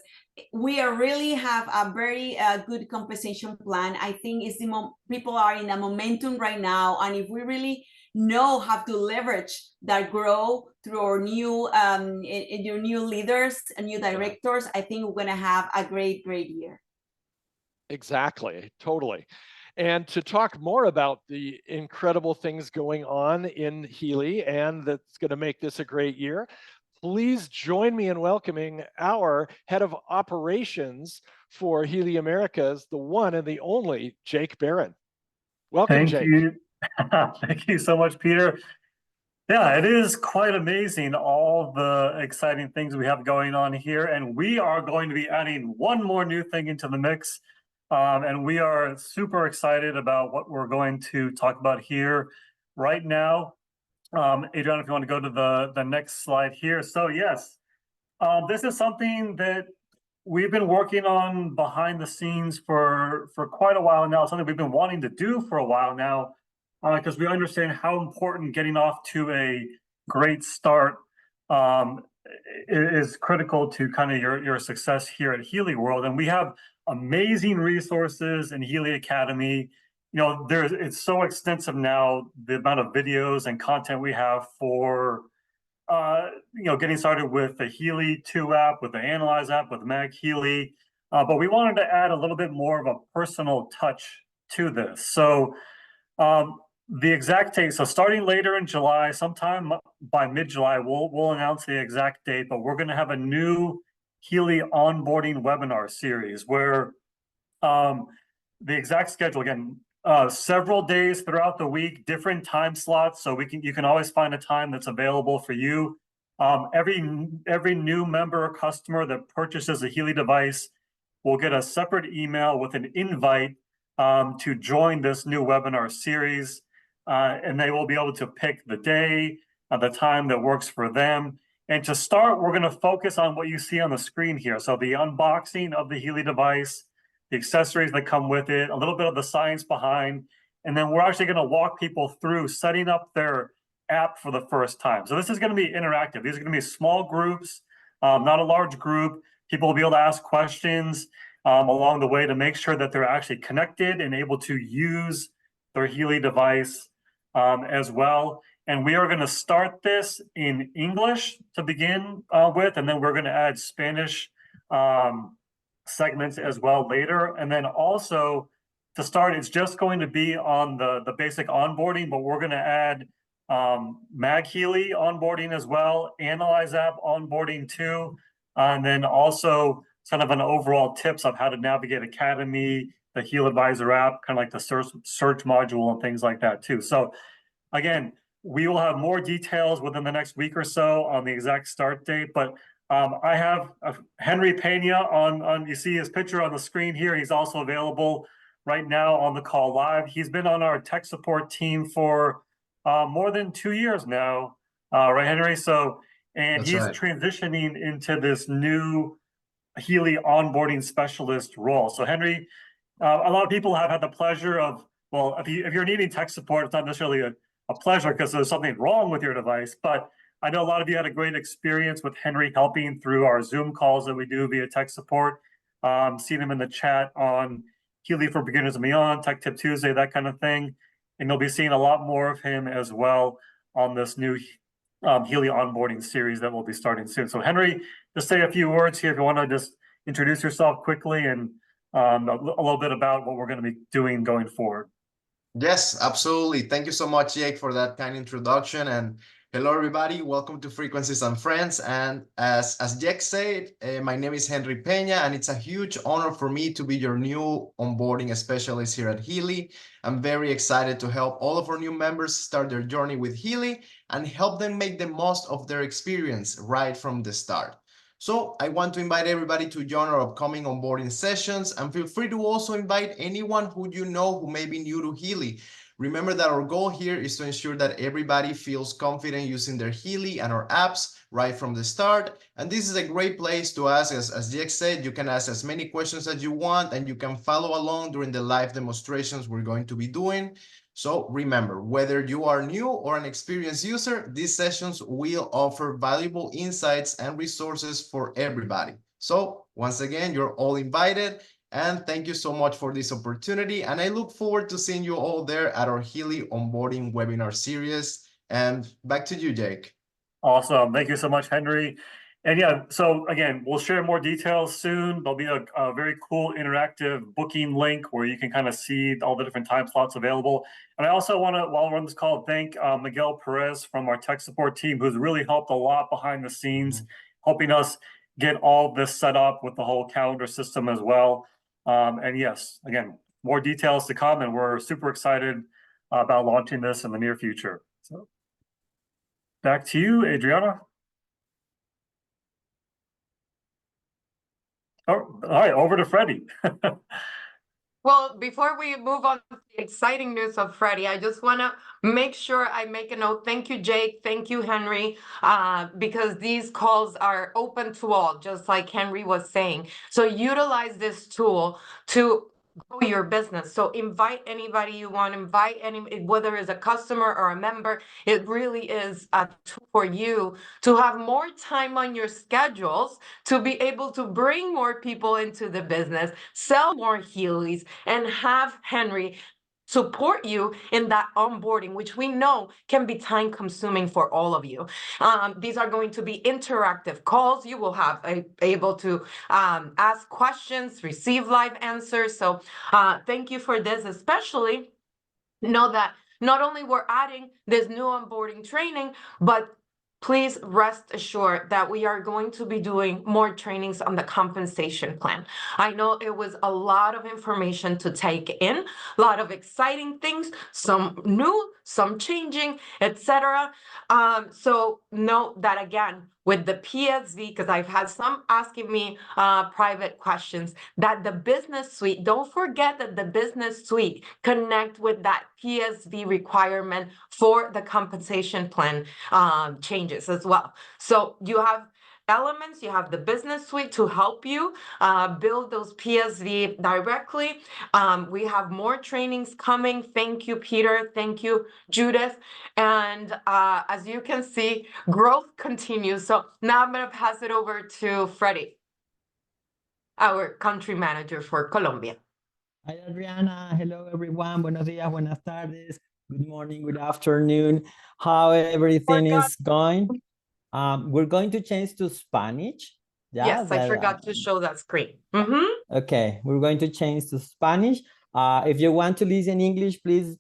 we are really have a very good compensation plan. I think it's the people are in a momentum right now, and if we really know how to leverage that growth through our new your new leaders and new directors, I think we're gonna have a great year. Exactly, totally. And to talk more about the incredible things going on in Healy and that's going to make this a great year, please join me in welcoming our head of operations for Healy Americas, the one and the only Jake Barron. Welcome, Jake. Thank you. Thank you so much, Peter. Yeah, it is quite amazing, all the exciting things we have going on here. And we are going to be adding one more new thing into the mix. And we are super excited about what we're going to talk about here right now. Adriana, if you want to go to the next slide here. So yes, this is something that we've been working on behind the scenes for quite a while now, something we've been wanting to do for a while now, because we understand how important getting off to a great start is critical to kind of your success here at Healy World. And we have amazing resources in Healy Academy. You know, it's so extensive now, the amount of videos and content we have for you know, getting started with the Healy 2 app, with the Analyze app, with MagHealy. But we wanted to add a little bit more of a personal touch to this. So the exact date, so starting later in July, sometime by mid-July, we'll announce the exact date, but we're going to have a new Healy onboarding webinar series where the exact schedule, again, several days throughout the week, different time slots, so you can always find a time that's available for you. Every new member or customer that purchases a Healy device will get a separate email with an invite to join this new webinar series, and they will be able to pick the day, the time that works for them. And to start, we're going to focus on what you see on the screen here. So the unboxing of the Healy device, the accessories that come with it, a little bit of the science behind, and then we're actually going to walk people through setting up their app for the first time. So this is going to be interactive. These are going to be small groups, not a large group. People will be able to ask questions along the way to make sure that they're actually connected and able to use their Healy device as well. And we are going to start this in English to begin with, and then we're going to add Spanish segments as well later. And then also to start, it's just going to be on the basic onboarding, but we're going to add MagHealy onboarding as well, Analyze app onboarding too, and then also kind of an overall tips of how to navigate Academy, the Heal Advisor app, kind of like the search module and things like that too. So again, we will have more details within the next week or so on the exact start date, but I have Henry Peña on, you see his picture on the screen here. He's also available right now on the call live. He's been on our tech support team for more than 2 years now, right, Henry? So, and he's transitioning into this new Healy onboarding specialist role. So Henry, a lot of people have had the pleasure of well, if you're needing tech support, it's not necessarily a pleasure because there's something wrong with your device, but I know a lot of you had a great experience with Henry helping through our Zoom calls that we do via tech support. Seen him in the chat on Healy for Beginners and Beyond, Tech Tip Tuesday, that kind of thing. And you'll be seeing a lot more of him as well on this new Healy onboarding series that will be starting soon. So Henry, just say a few words here if you want to just introduce yourself quickly and a little bit about what we're going to be doing going forward. Yes, absolutely. Thank you so much, Jake, for that kind introduction. And hello, everybody. Welcome to Frequencies and Friends. And as Jake said, my name is Henry Peña, and it's a huge honor for me to be your new onboarding specialist here at Healy. I'm very excited to help all of our new members start their journey with Healy and help them make the most of their experience right from the start. So I want to invite everybody to join our upcoming onboarding sessions, and feel free to also invite anyone who you know who may be new to Healy. Remember that our goal here is to ensure that everybody feels confident using their Healy and our apps right from the start. And this is a great place to ask, as Jake said, you can ask as many questions as you want, and you can follow along during the live demonstrations we're going to be doing. So remember, whether you are new or an experienced user, these sessions will offer valuable insights and resources for everybody. So once again, you're all invited, and thank you so much for this opportunity. And I look forward to seeing you all there at our Healy onboarding webinar series. And back to you, Jake. Awesome. Thank you so much, Henry. And yeah, so again, we'll share more details soon. There'll be a very cool interactive booking link where you can kind of see all the different time slots available. And I also want to, while we're on this call, thank Miguel Perez from our tech support team, who's really helped a lot behind the scenes, helping us get all this set up with the whole calendar system as well. And yes, again, more details to come, and we're super excited about launching this in the near future. So back to you, Adriana. Oh, all right, over to Freddie. Well, before we move on to the exciting news of Freddie, I just want to make sure I make a note. Thank you, Jake. Thank you, Henry, because these calls are open to all, just like Henry was saying. So utilize this tool to grow your business. So invite anybody you want, invite any, whether it's a customer or a member. It really is a tool for you to have more time on your schedules, to be able to bring more people into the business, sell more Healys, and have Henry support you in that onboarding, which we know can be time consuming for all of you. These are going to be interactive calls. You will have able to ask questions, receive live answers. So thank you for this, especially know that not only we're adding this new onboarding training, but please rest assured that we are going to be doing more trainings on the compensation plan. I know it was a lot of information to take in, a lot of exciting things, some new, some changing, etc. So note that again, with the PSV, because I've had some asking me private questions, that the business suite, don't forget that the business suite connect with that PSV requirement for the compensation plan changes as well. So you have elements, you have the business suite to help you build those PSV directly. We have more trainings coming. Thank you, Peter. Thank you, Judith. And as you can see, growth continues. So now I'm going to pass it over to Freddie, our country manager for Colombia. Hi, Adriana. Hello, everyone. Buenos días, buenas tardes. Good morning, good afternoon. How everything is going? We're going to change to Spanish. Yeah, yes, I forgot to show that screen. Okay, we're going to change to Spanish. If you want to listen English, please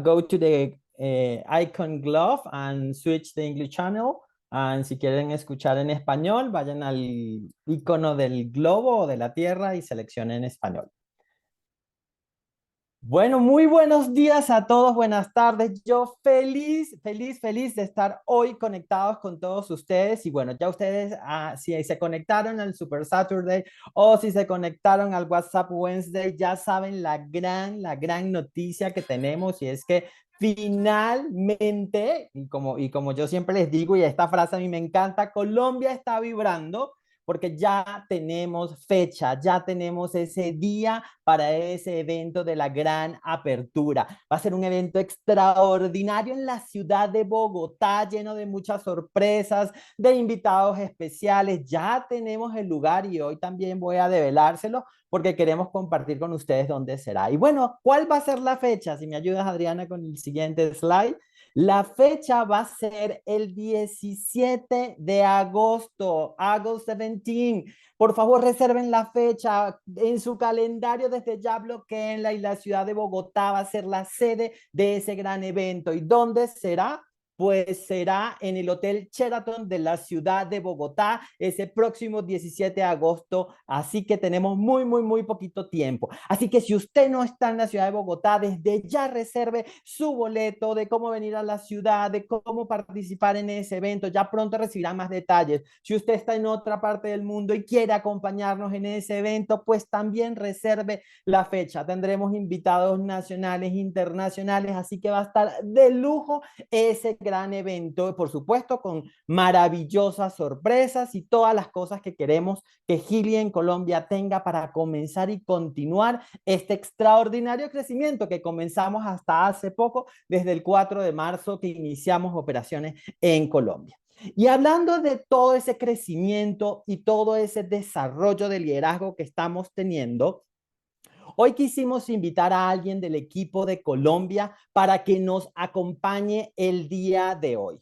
go to the icon glove and switch the English channel. And si quieren escuchar en español, vayan al icono del globo o de la tierra y seleccionen español. Bueno, muy buenos días a todos, buenas tardes. Yo feliz de estar hoy conectados con todos ustedes. Y bueno, ya ustedes, si se conectaron al Super Saturday o si se conectaron al WhatsApp Wednesday, ya saben la gran noticia que tenemos, y es que finalmente, y como yo siempre les digo, y esta frase a mí me encanta, Colombia está vibrando, porque ya tenemos fecha, ya tenemos ese día para ese evento de la gran apertura. Va a ser un evento extraordinario en la ciudad de Bogotá, lleno de muchas sorpresas, de invitados especiales. Ya tenemos el lugar y hoy también voy a develárselo porque queremos compartir con ustedes dónde será. Y bueno, ¿cuál va a ser la fecha? Si me ayudas, Adriana, con el siguiente slide. La fecha va a ser el 17 de agosto, August 17. Por favor, reserven la fecha en su calendario desde ya, bloqueenla, y la ciudad de Bogotá va a ser la sede de ese gran evento. ¿Y dónde será? Pues será en el Hotel Sheraton de la ciudad de Bogotá ese próximo 17 de agosto, así que tenemos muy poquito tiempo. Así que si usted no está en la ciudad de Bogotá, desde ya reserve su boleto de cómo venir a la ciudad, de cómo participar en ese evento. Ya pronto recibirá más detalles. Si usted está en otra parte del mundo y quiere acompañarnos en ese evento, pues también reserve la fecha. Tendremos invitados nacionales, internacionales, así que va a estar de lujo ese gran evento, por supuesto, con maravillosas sorpresas y todas las cosas que queremos que Healy en Colombia tenga para comenzar y continuar este extraordinario crecimiento que comenzamos hasta hace poco, desde el 4 de marzo que iniciamos operaciones en Colombia. Y hablando de todo ese crecimiento y todo ese desarrollo de liderazgo que estamos teniendo, hoy quisimos invitar a alguien del equipo de Colombia para que nos acompañe el día de hoy.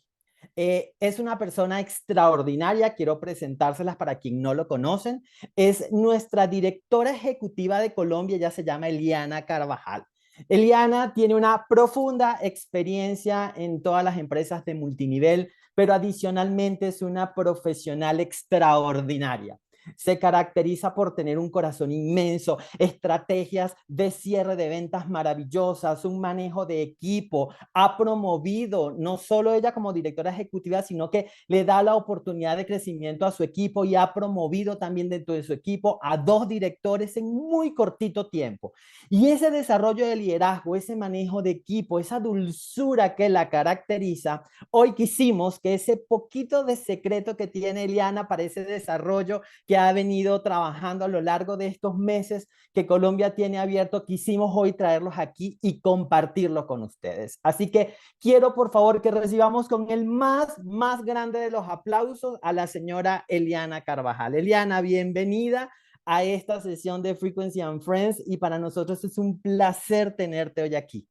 Es una persona extraordinaria, quiero presentárselas para quien no lo conocen. Es nuestra directora ejecutiva de Colombia, ella se llama Eliana Carvajal. Eliana tiene una profunda experiencia en todas las empresas de multinivel, pero adicionalmente es una profesional extraordinaria. Se caracteriza por tener un corazón inmenso, estrategias de cierre de ventas maravillosas, un manejo de equipo. Ha promovido no solo ella como directora ejecutiva, sino que le da la oportunidad de crecimiento a su equipo y ha promovido también dentro de su equipo a 2 directores en muy cortito tiempo. Y ese desarrollo de liderazgo, ese manejo de equipo, esa dulzura que la caracteriza, hoy quisimos que ese poquito de secreto que tiene Eliana para ese desarrollo que ha venido trabajando a lo largo de estos meses que Colombia tiene abierto, quisimos hoy traerlos aquí y compartirlo con ustedes. Así que quiero, por favor, que recibamos con el más grande de los aplausos a la señora Eliana Carvajal. Eliana, bienvenida a esta sesión de Frequency and Friends y para nosotros es un placer tenerte hoy aquí.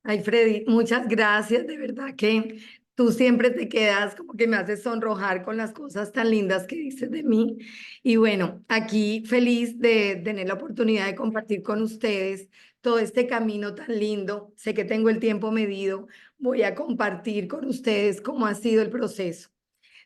Ay, Freddy, muchas gracias, de verdad que tú siempre te quedas como que me haces sonrojar con las cosas tan lindas que dices de mí. Y bueno, aquí feliz de tener la oportunidad de compartir con ustedes todo este camino tan lindo. Sé que tengo el tiempo medido, voy a compartir con ustedes cómo ha sido el proceso.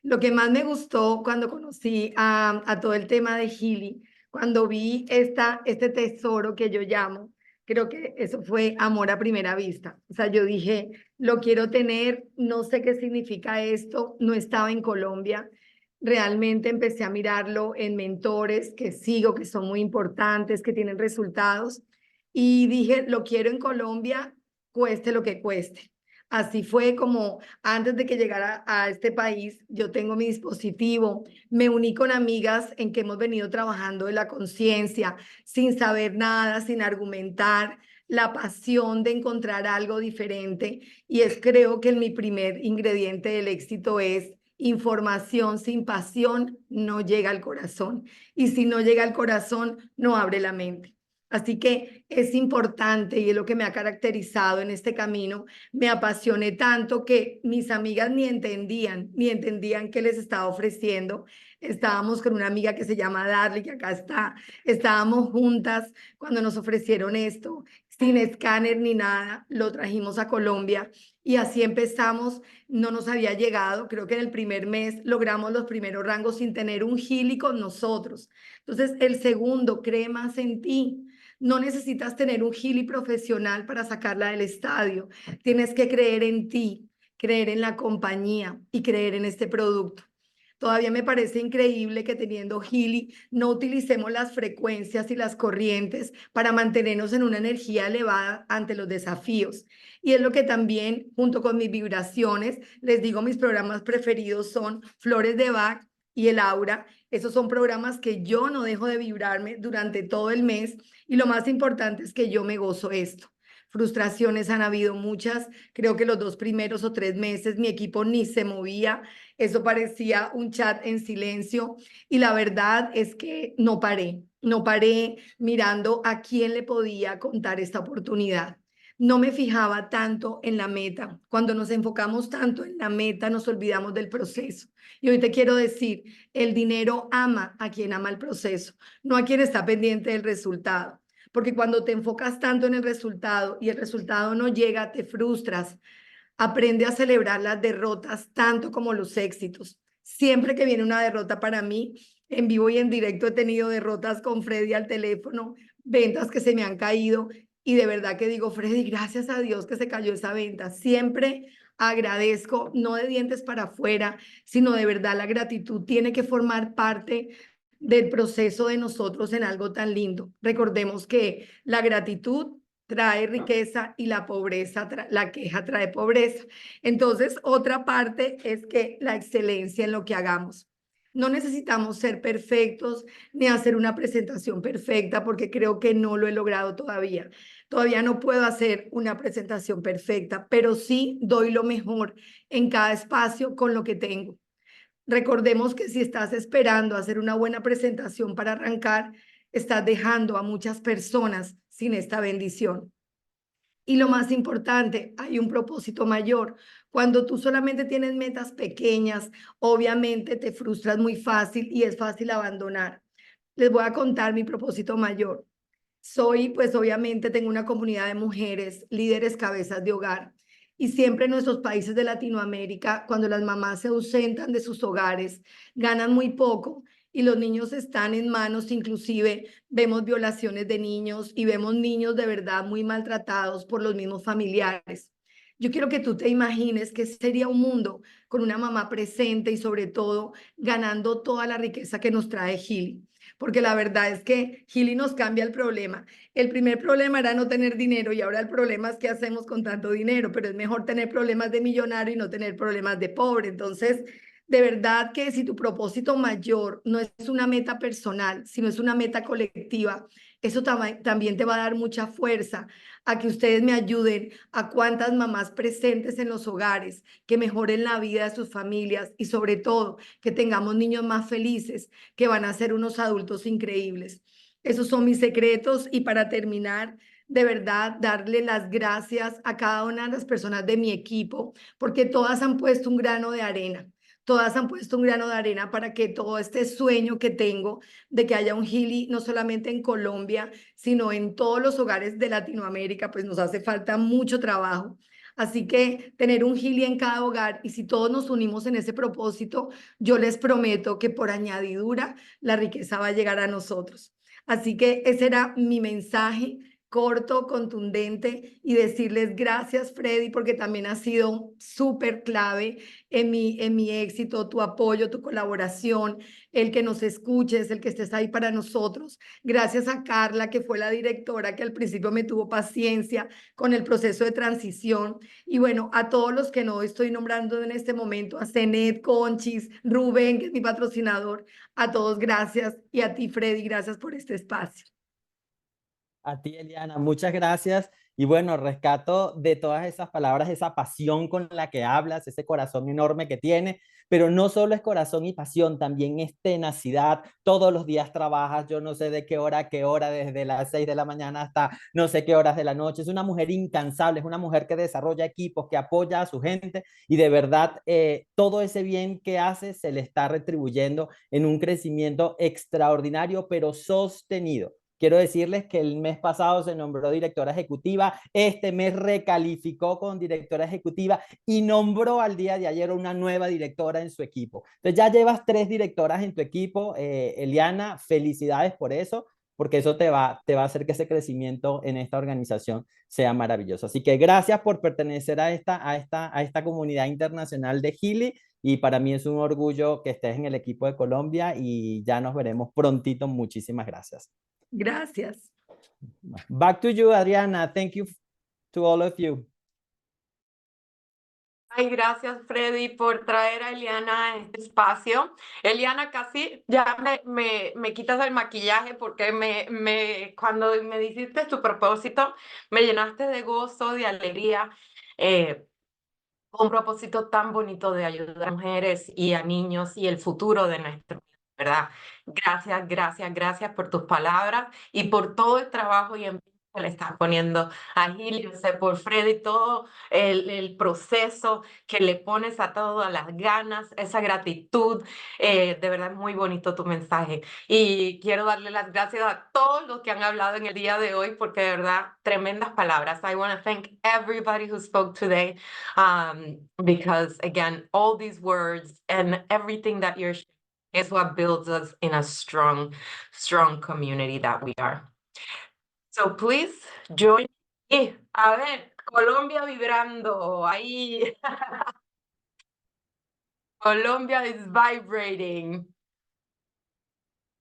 Lo que más me gustó cuando conocí a todo el tema de Healy, cuando vi este tesoro que yo llamo, creo que eso fue amor a primera vista. O sea, yo dije, lo quiero tener, no sé qué significa esto, no estaba en Colombia. Realmente empecé a mirarlo en mentores que sigo, que son muy importantes, que tienen resultados. Y dije, lo quiero en Colombia, cueste lo que cueste. Así fue como antes de que llegara a este país, yo tengo mi dispositivo, me uní con amigas en que hemos venido trabajando en la conciencia, sin saber nada, sin argumentar, la pasión de encontrar algo diferente. Y creo que mi primer ingrediente del éxito es información sin pasión, no llega al corazón. Y si no llega al corazón, no abre la mente. Así que es importante y es lo que me ha caracterizado en este camino. Me apasioné tanto que mis amigas ni entendían qué les estaba ofreciendo. Estábamos con una amiga que se llama Darly, que acá está. Estábamos juntas cuando nos ofrecieron esto, sin escáner ni nada. Lo trajimos a Colombia y así empezamos. No nos había llegado. Creo que en el primer mes logramos los primeros rangos sin tener un Healy con nosotros. Entonces, el segundo, cree más en ti. No necesitas tener un Healy profesional para sacarla del estadio. Tienes que creer en ti, creer en la compañía y creer en este producto. Todavía me parece increíble que teniendo Healy no utilicemos las frecuencias y las corrientes para mantenernos en una energía elevada ante los desafíos. Y es lo que también, junto con mis vibraciones, les digo, mis programas preferidos son Flores de Bach, y el aura. Esos son programas que yo no dejo de vibrarme durante todo el mes y lo más importante es que yo me gozo esto. Frustraciones han habido muchas, creo que los 2 primeros o 3 meses mi equipo ni se movía, eso parecía un chat en silencio y la verdad es que no paré mirando a quién le podía contar esta oportunidad. No me fijaba tanto en la meta. Cuando nos enfocamos tanto en la meta, nos olvidamos del proceso. Y hoy te quiero decir, el dinero ama a quien ama el proceso, no a quien está pendiente del resultado. Porque cuando te enfocas tanto en el resultado y el resultado no llega, te frustras. Aprende a celebrar las derrotas tanto como los éxitos. Siempre que viene una derrota para mí, en vivo y en directo he tenido derrotas con Freddy al teléfono, ventas que se me han caído y de verdad que digo, Freddy, gracias a Dios que se cayó esa venta. Siempre agradezco, no de dientes para afuera, sino de verdad la gratitud tiene que formar parte del proceso de nosotros en algo tan lindo. Recordemos que la gratitud trae riqueza y la pobreza, la queja trae pobreza. Entonces, otra parte es que la excelencia en lo que hagamos. No necesitamos ser perfectos ni hacer una presentación perfecta porque creo que no lo he logrado todavía. Todavía no puedo hacer una presentación perfecta, pero sí doy lo mejor en cada espacio con lo que tengo. Recordemos que si estás esperando hacer una buena presentación para arrancar, estás dejando a muchas personas sin esta bendición. Y lo más importante, hay un propósito mayor. Cuando tú solamente tienes metas pequeñas, obviamente te frustras muy fácil y es fácil abandonar. Les voy a contar mi propósito mayor. Pues obviamente tengo una comunidad de mujeres, líderes, cabezas de hogar. Y siempre en nuestros países de Latinoamérica, cuando las mamás se ausentan de sus hogares, ganan muy poco y los niños están en manos, inclusive vemos violaciones de niños y vemos niños de verdad muy maltratados por los mismos familiares. Yo quiero que tú te imagines que sería un mundo con una mamá presente y sobre todo ganando toda la riqueza que nos trae Healy. Porque la verdad es que Healy nos cambia el problema. El primer problema era no tener dinero y ahora el problema es qué hacemos con tanto dinero, pero es mejor tener problemas de millonario y no tener problemas de pobre. Entonces, de verdad que si tu propósito mayor no es una meta personal, sino es una meta colectiva, eso también te va a dar mucha fuerza a que ustedes me ayuden a cuántas mamás presentes en los hogares, que mejoren la vida de sus familias y sobre todo que tengamos niños más felices, que van a ser unos adultos increíbles. Esos son mis secretos y para terminar, de verdad, darle las gracias a cada una de las personas de mi equipo, porque todas han puesto un grano de arena. Todas han puesto un grano de arena para que todo este sueño que tengo de que haya un Healy, no solamente en Colombia, sino en todos los hogares de Latinoamérica, pues nos hace falta mucho trabajo. Así que tener un Healy en cada hogar y si todos nos unimos en ese propósito, yo les prometo que por añadidura la riqueza va a llegar a nosotros. Así que ese era mi mensaje corto, contundente y decirles gracias, Freddy, porque también ha sido súper clave en mi éxito, tu apoyo, tu colaboración, el que nos escuches, el que estés ahí para nosotros. Gracias a Carla, que fue la directora que al principio me tuvo paciencia con el proceso de transición. Y bueno, a todos los que no estoy nombrando en este momento, a Azeneth, Conchis, Rubén, que es mi patrocinador, a todos gracias y a ti, Freddy, gracias por este espacio. A ti, Eliana, muchas gracias. Y bueno, rescato de todas esas palabras esa pasión con la que hablas, ese corazón enorme que tiene, pero no solo es corazón y pasión, también es tenacidad. Todos los días trabajas, yo no sé de qué hora a qué hora, desde las 6 de la mañana hasta no sé qué horas de la noche. Es una mujer incansable, es una mujer que desarrolla equipos, que apoya a su gente y de verdad todo ese bien que hace se le está retribuyendo en un crecimiento extraordinario, pero sostenido. Quiero decirles que el mes pasado se nombró directora ejecutiva, este mes recalificó con directora ejecutiva y nombró al día de ayer una nueva directora en su equipo. Entonces ya llevas 3 directoras en tu equipo, Eliana, felicidades por eso, porque eso te va a hacer que ese crecimiento en esta organización sea maravilloso. Así que gracias por pertenecer a esta comunidad internacional de Healy y para mí es un orgullo que estés en el equipo de Colombia y ya nos veremos prontito. Muchísimas gracias. Gracias. Back to you, Adriana. Thank you to all of you. Ay, gracias, Freddy, por traer a Eliana a este espacio. Eliana, casi ya me quitas el maquillaje porque cuando me dijiste tu propósito, me llenaste de gozo, de alegría. Un propósito tan bonito de ayudar a mujeres y a niños y el futuro de nuestro, ¿verdad? Gracias, gracias, gracias por tus palabras y por todo el trabajo y empeño que le estás poniendo a Healy, por Freddy, todo el proceso que le pones a todas las ganas, esa gratitud. De verdad es muy bonito tu mensaje. Y quiero darle las gracias a todos los que han hablado en el día de hoy, porque de verdad, tremendas palabras. I want to thank everybody who spoke today. Because again, all these words and everything that you're sharing is what builds us in a strong, strong community that we are. So please join me. A ver, Colombia vibrando ahí. Colombia is vibrating.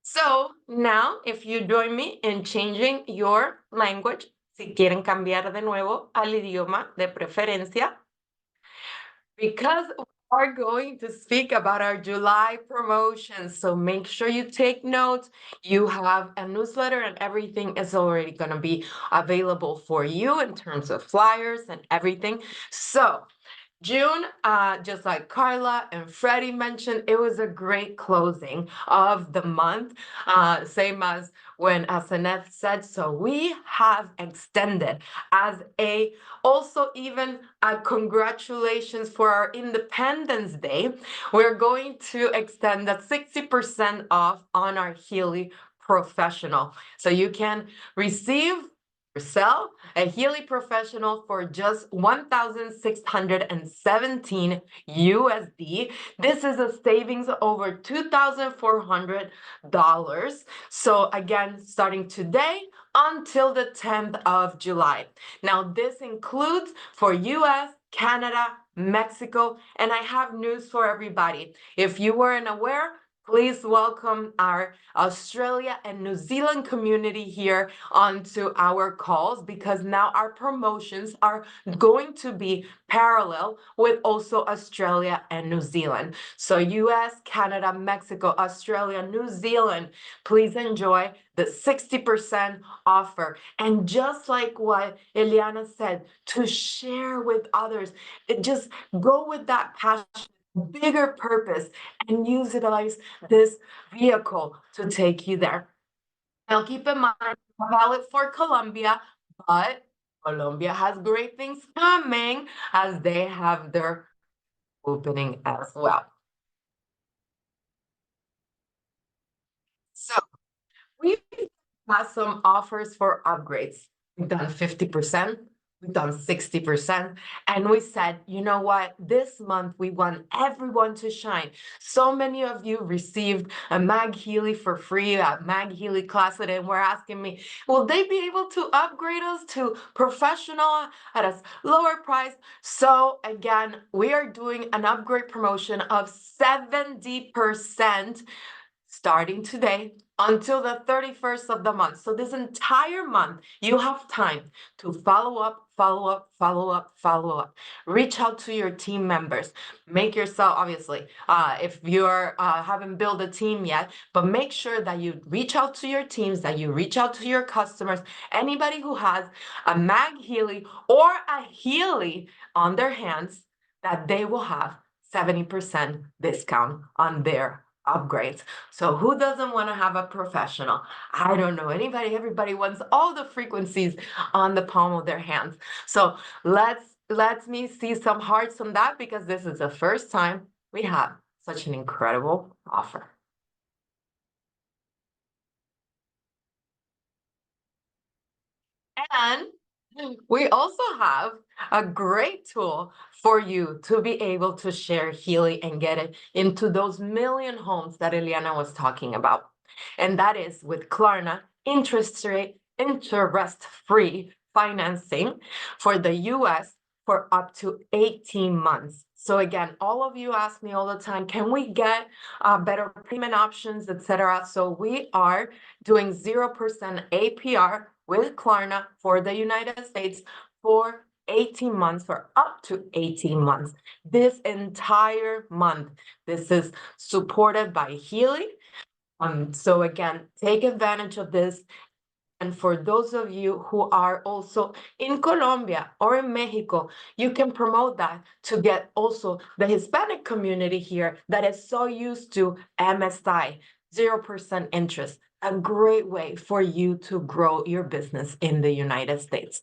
So now, if you join me in changing your language, si quieren cambiar de nuevo al idioma de preferencia, because we are going to speak about our July promotions. So make sure you take notes. You have a newsletter and everything is already going to be available for you in terms of flyers and everything. So June, just like Carla and Freddie mentioned, it was a great closing of the month, same as when Azeneth said. So we have extended as also even a congratulations for our Independence Day. We're going to extend that 60% off on our Healy Professional. So you can receive sell a Healy Professional for just 1,617 USD. This is a savings of over $2,400. So again, starting today until the 10th of July. Now this includes for US, Canada, Mexico, and I have news for everybody. If you weren't aware, please welcome our Australia and New Zealand community here onto our calls, because now our promotions are going to be parallel with also Australia and New Zealand. So US, Canada, Mexico, Australia, New Zealand, please enjoy the 60% offer. And just like what Eliana said, to share with others, just go with that passion, bigger purpose, and utilize this vehicle to take you there. Now keep in mind, valid for Colombia, but Colombia has great things coming as they have their opening as well. So we've got some offers for upgrades. We've done 50%. We've done 60%. And we said, you know what? This month, we want everyone to shine. So many of you received a MagHealy for free, a MagHealy class, and were asking me, will they be able to upgrade us to professional at a lower price? So again, we are doing an upgrade promotion of 70% starting today until the 31st of the month. So this entire month, you have time to follow up. Reach out to your team members. Make yourself, obviously, if you're haven't built a team yet, but make sure that you reach out to your teams, that you reach out to your customers, anybody who has a MagHealy or a Healy on their hands, that they will have 70% discount on their upgrades. So who doesn't want to have a professional? I don't know anybody. Everybody wants all the frequencies on the palm of their hands. So let me see some hearts on that, because this is the first time we have such an incredible offer. And we also have a great tool for you to be able to share Healy and get it into those million homes that Eliana was talking about. And that is with Klarna, interest-free financing for the US for up to 18 months. So again, all of you ask me all the time, can we get better payment options, etc.? So we are doing 0% APR with Klarna for the United States for 18 months for up to 18 months. This entire month, this is supported by Healy. So again, take advantage of this. And for those of you who are also in Colombia or in Mexico, you can promote that to get also the Hispanic community here that is so used to MSI, 0% interest, a great way for you to grow your business in the United States.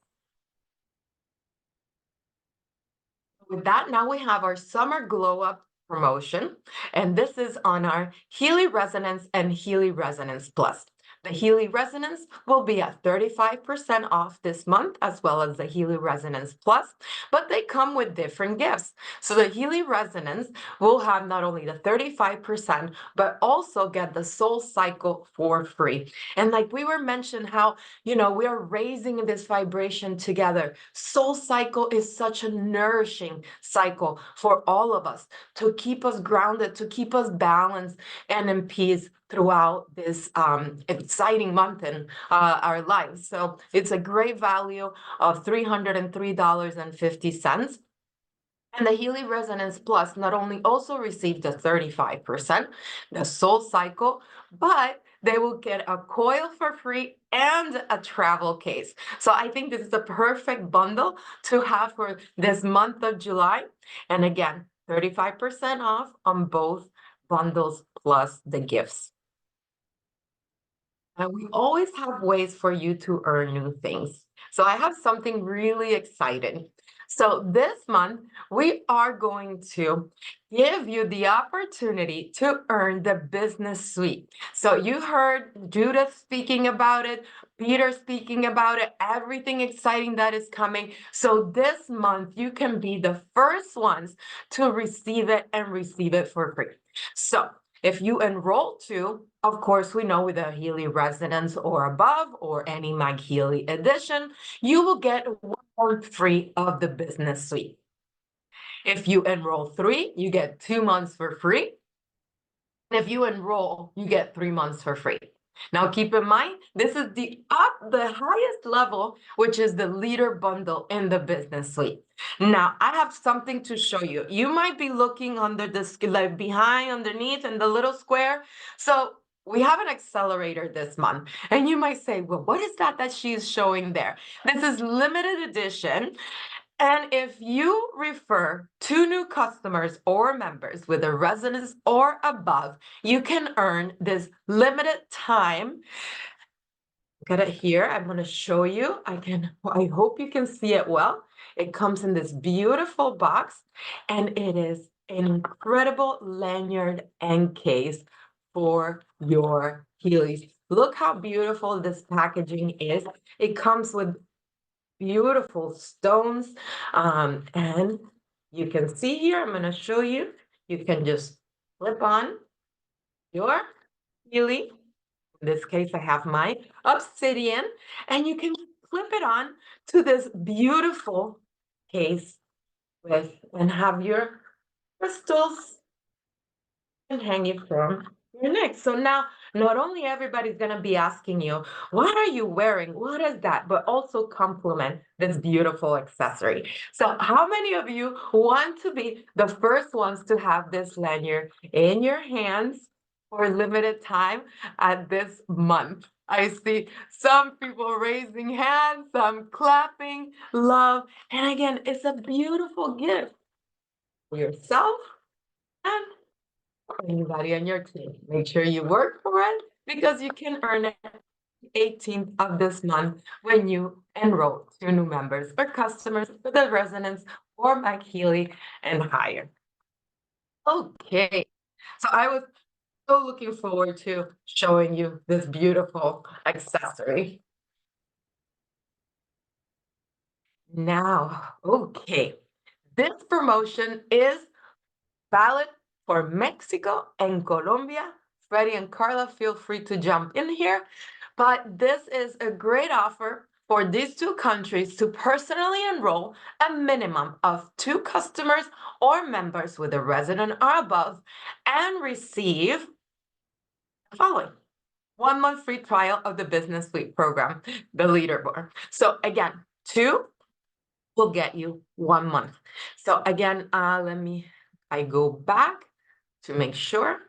With that, now we have our summer glow up promotion, and this is on our Healy Resonance and Healy Resonance Plus. The Healy Resonance will be at 35% off this month, as well as the Healy Resonance Plus, but they come with different gifts. So the Healy Resonance will have not only the 35%, but also get the Soul Cycle for free. And like we were mentioned, how, we are raising this vibration together. Soul Cycle is such a nourishing cycle for all of us to keep us grounded, to keep us balanced and in peace throughout this exciting month in our lives. So it's a great value of $303.50. And the Healy Resonance Plus not only also received the 35%, the Soul Cycle, but they will get a coil for free and a travel case. So I think this is the perfect bundle to have for this month of July. And again, 35% off on both bundles plus the gifts. And we always have ways for you to earn new things. So I have something really exciting. So this month, we are going to give you the opportunity to earn the business suite. So you heard Judith speaking about it, Peter speaking about it, everything exciting that is coming. So this month, you can be the first ones to receive it and receive it for free. So if you enroll to, of course, we know with a Healy Resonance or above, or any MagHealy edition, you will get 1 month free of the business suite. If you enroll 3, you get 2 months for free. And if you enroll, you get 3 months for free. Now, keep in mind, this is the highest level, which is the leader bundle in the business suite. Now, I have something to show you. You might be looking under the like behind, underneath, in the little square. So we have an accelerator this month, and you might say, well, what is that she's showing there? This is limited edition. And if you refer 2 new customers or members with a resonance or above, you can earn this limited time. Look at it here. I'm going to show you. I hope you can see it well. It comes in this beautiful box, and it is an incredible lanyard and case for your Healys. Look how beautiful this packaging is. It comes with beautiful stones, and you can see here, I'm going to show you, you can just flip on your Healy. In this case, I have my Obsidian, and you can flip it on to this beautiful case and have your crystals and hang it from your neck. So now, not only everybody's going to be asking you, what are you wearing? What is that? But also complement this beautiful accessory. So how many of you want to be the first ones to have this lanyard in your hands for a limited time at this month? I see some people raising hands, some clapping, love. And again, it's a beautiful gift for yourself and anybody on your team. Make sure you work for it, because you can earn it 18th of this month when you enroll 2 new members or customers with a resonance or MagHealy and higher. Okay, so I was so looking forward to showing you this beautiful accessory. Now, okay, this promotion is valid for Mexico and Colombia. Freddie and Carla, feel free to jump in here. But this is a great offer for these 2 countries to personally enroll a minimum of 2 customers or members with a resident or above and receive the following: 1 month free trial of the Business Suite program, the leaderboard. So again, 2 will get you 1 month. So again, I go back to make sure.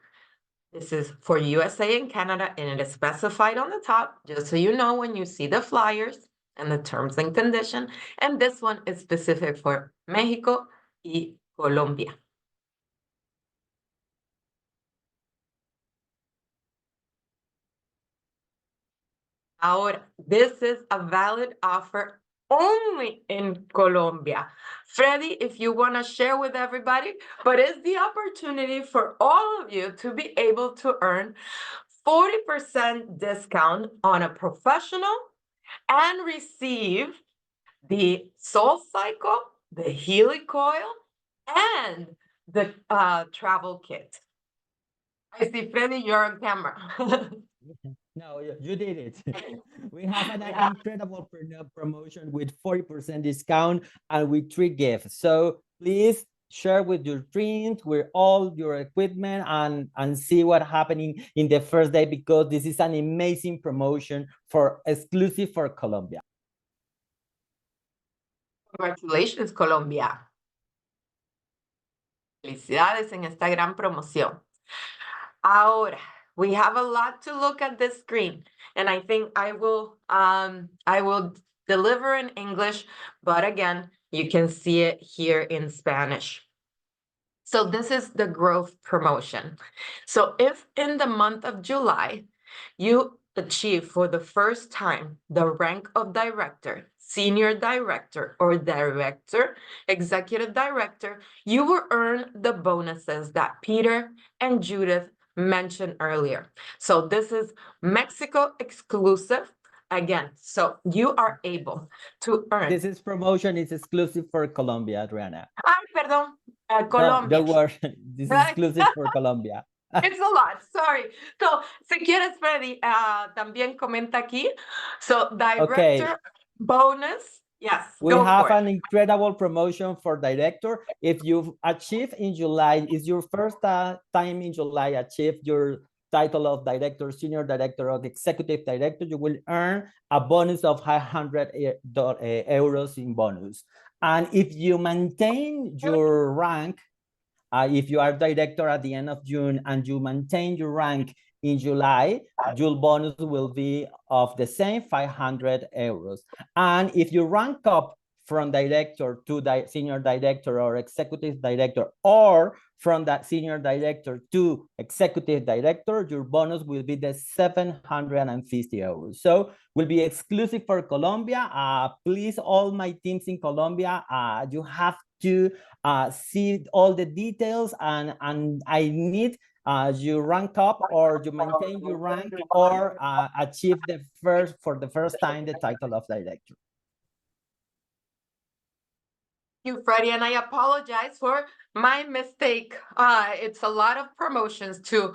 This is for USA and Canada, and it is specified on the top, just so you know when you see the flyers and the terms and conditions. And this one is specific for Mexico y Colombia. Ahora, this is a valid offer only in Colombia. Freddie, if you want to share with everybody, but it's the opportunity for all of you to be able to earn 40% discount on a professional and receive the Soul Cycle, the Healy Coil, and the travel kit. I see, Freddie, you're on camera. No, you did it. We have an incredible promotion with 40% discount and with 3 gifts. So please share with your friends, with all your equipment, and see what's happening in the first day, because this is an amazing promotion for exclusive for Colombia. Congratulations, Colombia. Felicidades en esta gran promoción. Ahora, we have a lot to look at this screen, and I think I will deliver in English, but again, you can see it here in Spanish. So this is the growth promotion. So if in the month of July, you achieve for the first time the rank of director, senior director, or director, executive director, you will earn the bonuses that Peter and Judith mentioned earlier. So this is Mexico exclusive. Again, so you are able to earn. This promotion is exclusive for Colombia, Adriana. Ay, perdón, Colombia. No, don't worry. This is exclusive for Colombia. It's a lot, sorry. So, si quieres, Freddy, también comenta aquí. So, director bonus, yes, we have an incredible promotion for director. If you achieve in July, is your first time in July, achieve your title of director, senior director, or executive director, you will earn a bonus of 500 euros in bonus. And if you maintain your rank, if you are director at the end of June and you maintain your rank in July, your bonus will be of the same 500 euros. And if you rank up from director to senior director or executive director, or from that senior director to executive director, your bonus will be the 750 euros. So will be exclusive for Colombia. Please, all my teams in Colombia, you have to see all the details, and I need you rank up, or you maintain your rank, or achieve for the first time the title of director. Thank you, Freddie, and I apologize for my mistake. It's a lot of promotions to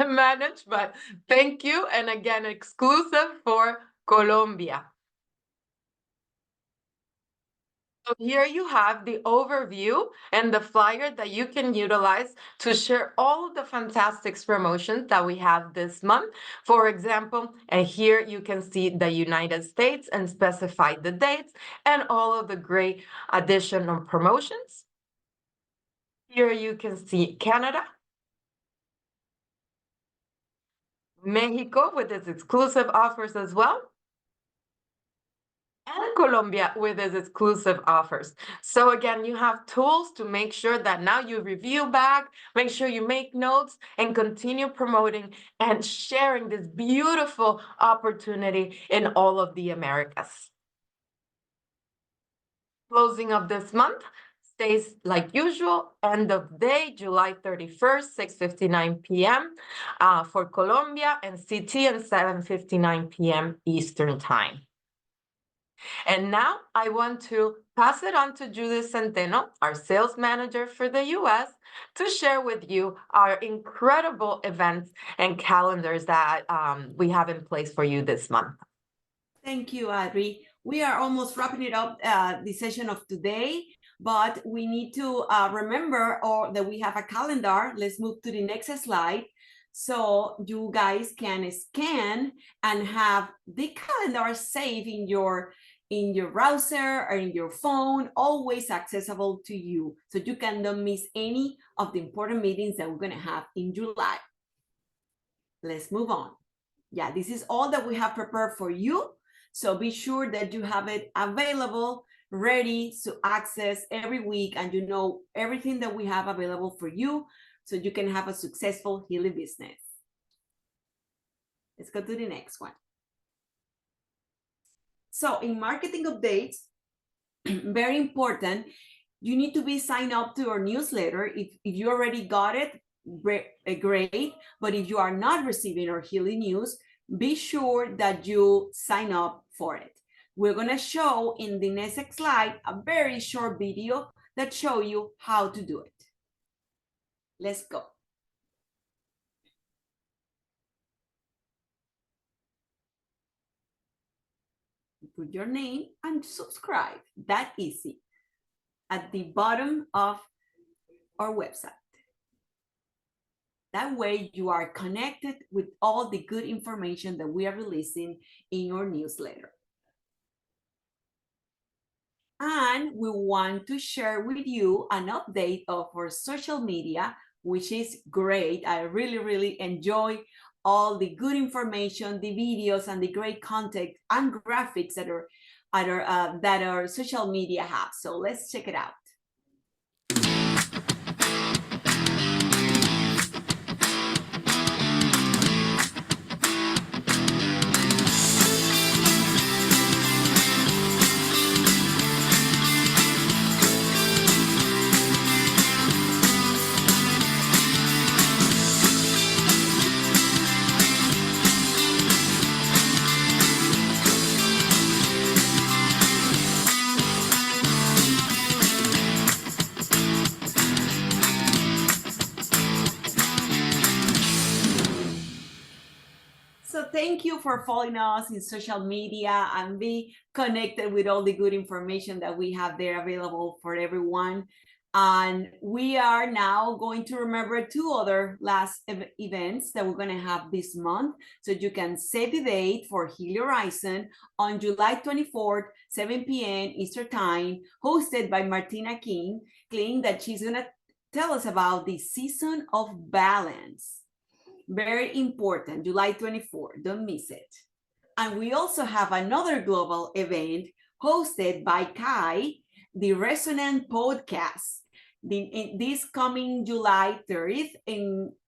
manage, but thank you. And again, exclusive for Colombia. So here you have the overview and the flyer that you can utilize to share all of the fantastic promotions that we have this month. For example, and here you can see the United States and specify the dates and all of the great additional promotions. Here you can see Canada, Mexico with its exclusive offers as well, and Colombia with its exclusive offers. So again, you have tools to make sure that now you review back, make sure you make notes, and continue promoting and sharing this beautiful opportunity in all of the Americas. Closing of this month stays like usual, end of day, July 31st, 6:59 p.m. For Colombia, and CT, and 7:59 p.m. Eastern Time. And now I want to pass it on to Judith Centeno, our sales manager for the US, to share with you our incredible events and calendars that we have in place for you this month. Thank you, Adri. We are almost wrapping it up, the session of today, but we need to remember that we have a calendar. Let's move to the next slide. So you guys can scan and have the calendar saved in in your browser or in your phone, always accessible to you. So you cannot miss any of the important meetings that we're gonna have in July. Let's move on. Yeah, this is all that we have prepared for you. So be sure that you have it available, ready to access every week, and you know everything that we have available for you so you can have a successful Healy business. Let's go to the next one. So in marketing updates, very important, you need to be signed up to our newsletter. If you already got it, great. But if you are not receiving our Healy news, be sure that you sign up for it. We're gonna show in the next slide a very short video that show you how to do it. Let's go. Put your name and subscribe. That easy. At the bottom of our website. That way you are connected with all the good information that we are releasing in your newsletter. And we want to share with you an update of our social media, which is great. I really enjoy all the good information, the videos, and the great content and graphics that our social media have. So let's check it out. Thank you for following us in social media and be connected with all the good information that we have there available for everyone. And we are now going to remember two other last events that we're going to have this month. So you can save the date for Healy Horizon on July 24th, 7 p.m. Eastern Time, hosted by Martina Kling, that she's going to tell us about the season of balance. Very important, July 24, don't miss it. And we also have another global event hosted by Kai, the Resonant Podcast, this coming July 30th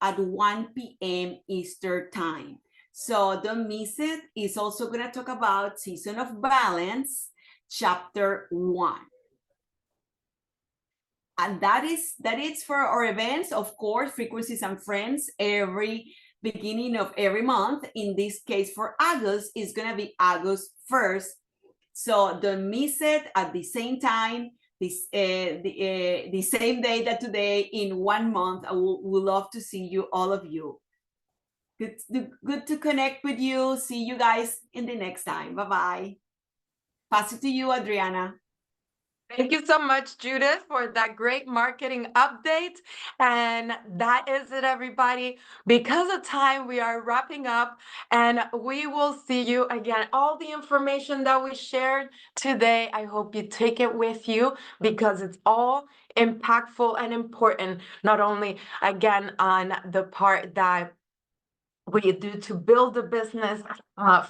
at 1 p.m. Eastern Time. So don't miss it. It's also going to talk about Season of Balance, Chapter 1. And that is for our events, of course, Frequencies and Friends, every beginning of every month. In this case, for August, it's going to be August 1st. So don't miss it at the same time, the same day that today in 1 month. I would love to see you, all of you. Good to connect with you. See you guys in the next time. Bye-bye. Pass it to you, Adriana. Thank you so much, Judith, for that great marketing update. And that is it, everybody. Because of time, we are wrapping up, and we will see you again. All the information that we shared today, I hope you take it with you, because it's all impactful and important, not only, again, on the part that we do to build a business.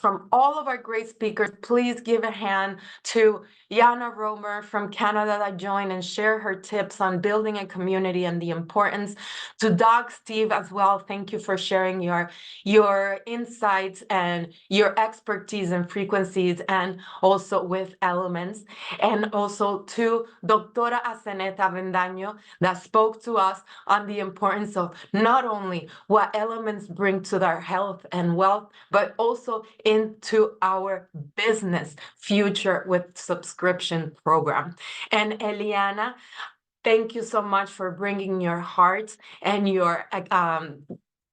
From all of our great speakers, please give a hand to Jana Romer from Canada that joined and share her tips on building a community and the importance. To Doc Steve as well, thank you for sharing your insights and your expertise in frequencies and also with elements. And also to Doctora Azeneth Avedaño that spoke to us on the importance of not only what elements bring to our health and wealth, but also into our business future with subscription program. And Eliana, thank you so much for bringing your heart and your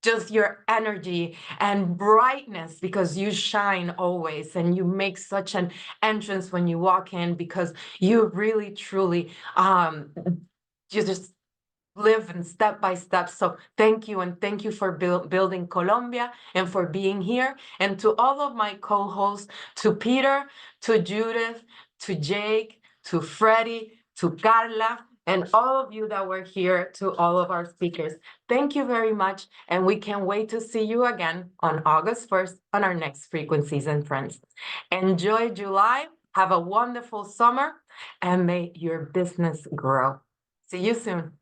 just your energy and brightness, because you shine always and you make such an entrance when you walk in, because you really truly you just live in step by step. So thank you, and thank you for building Colombia and for being here. And to all of my co-hosts, to Peter, to Judith, to Jake, to Freddie, to Carla, and all of you that were here, to all of our speakers. Thank you very much, and we can't wait to see you again on August 1st on our next Frequencies and Friends. Enjoy July, have a wonderful summer, and may your business grow. See you soon.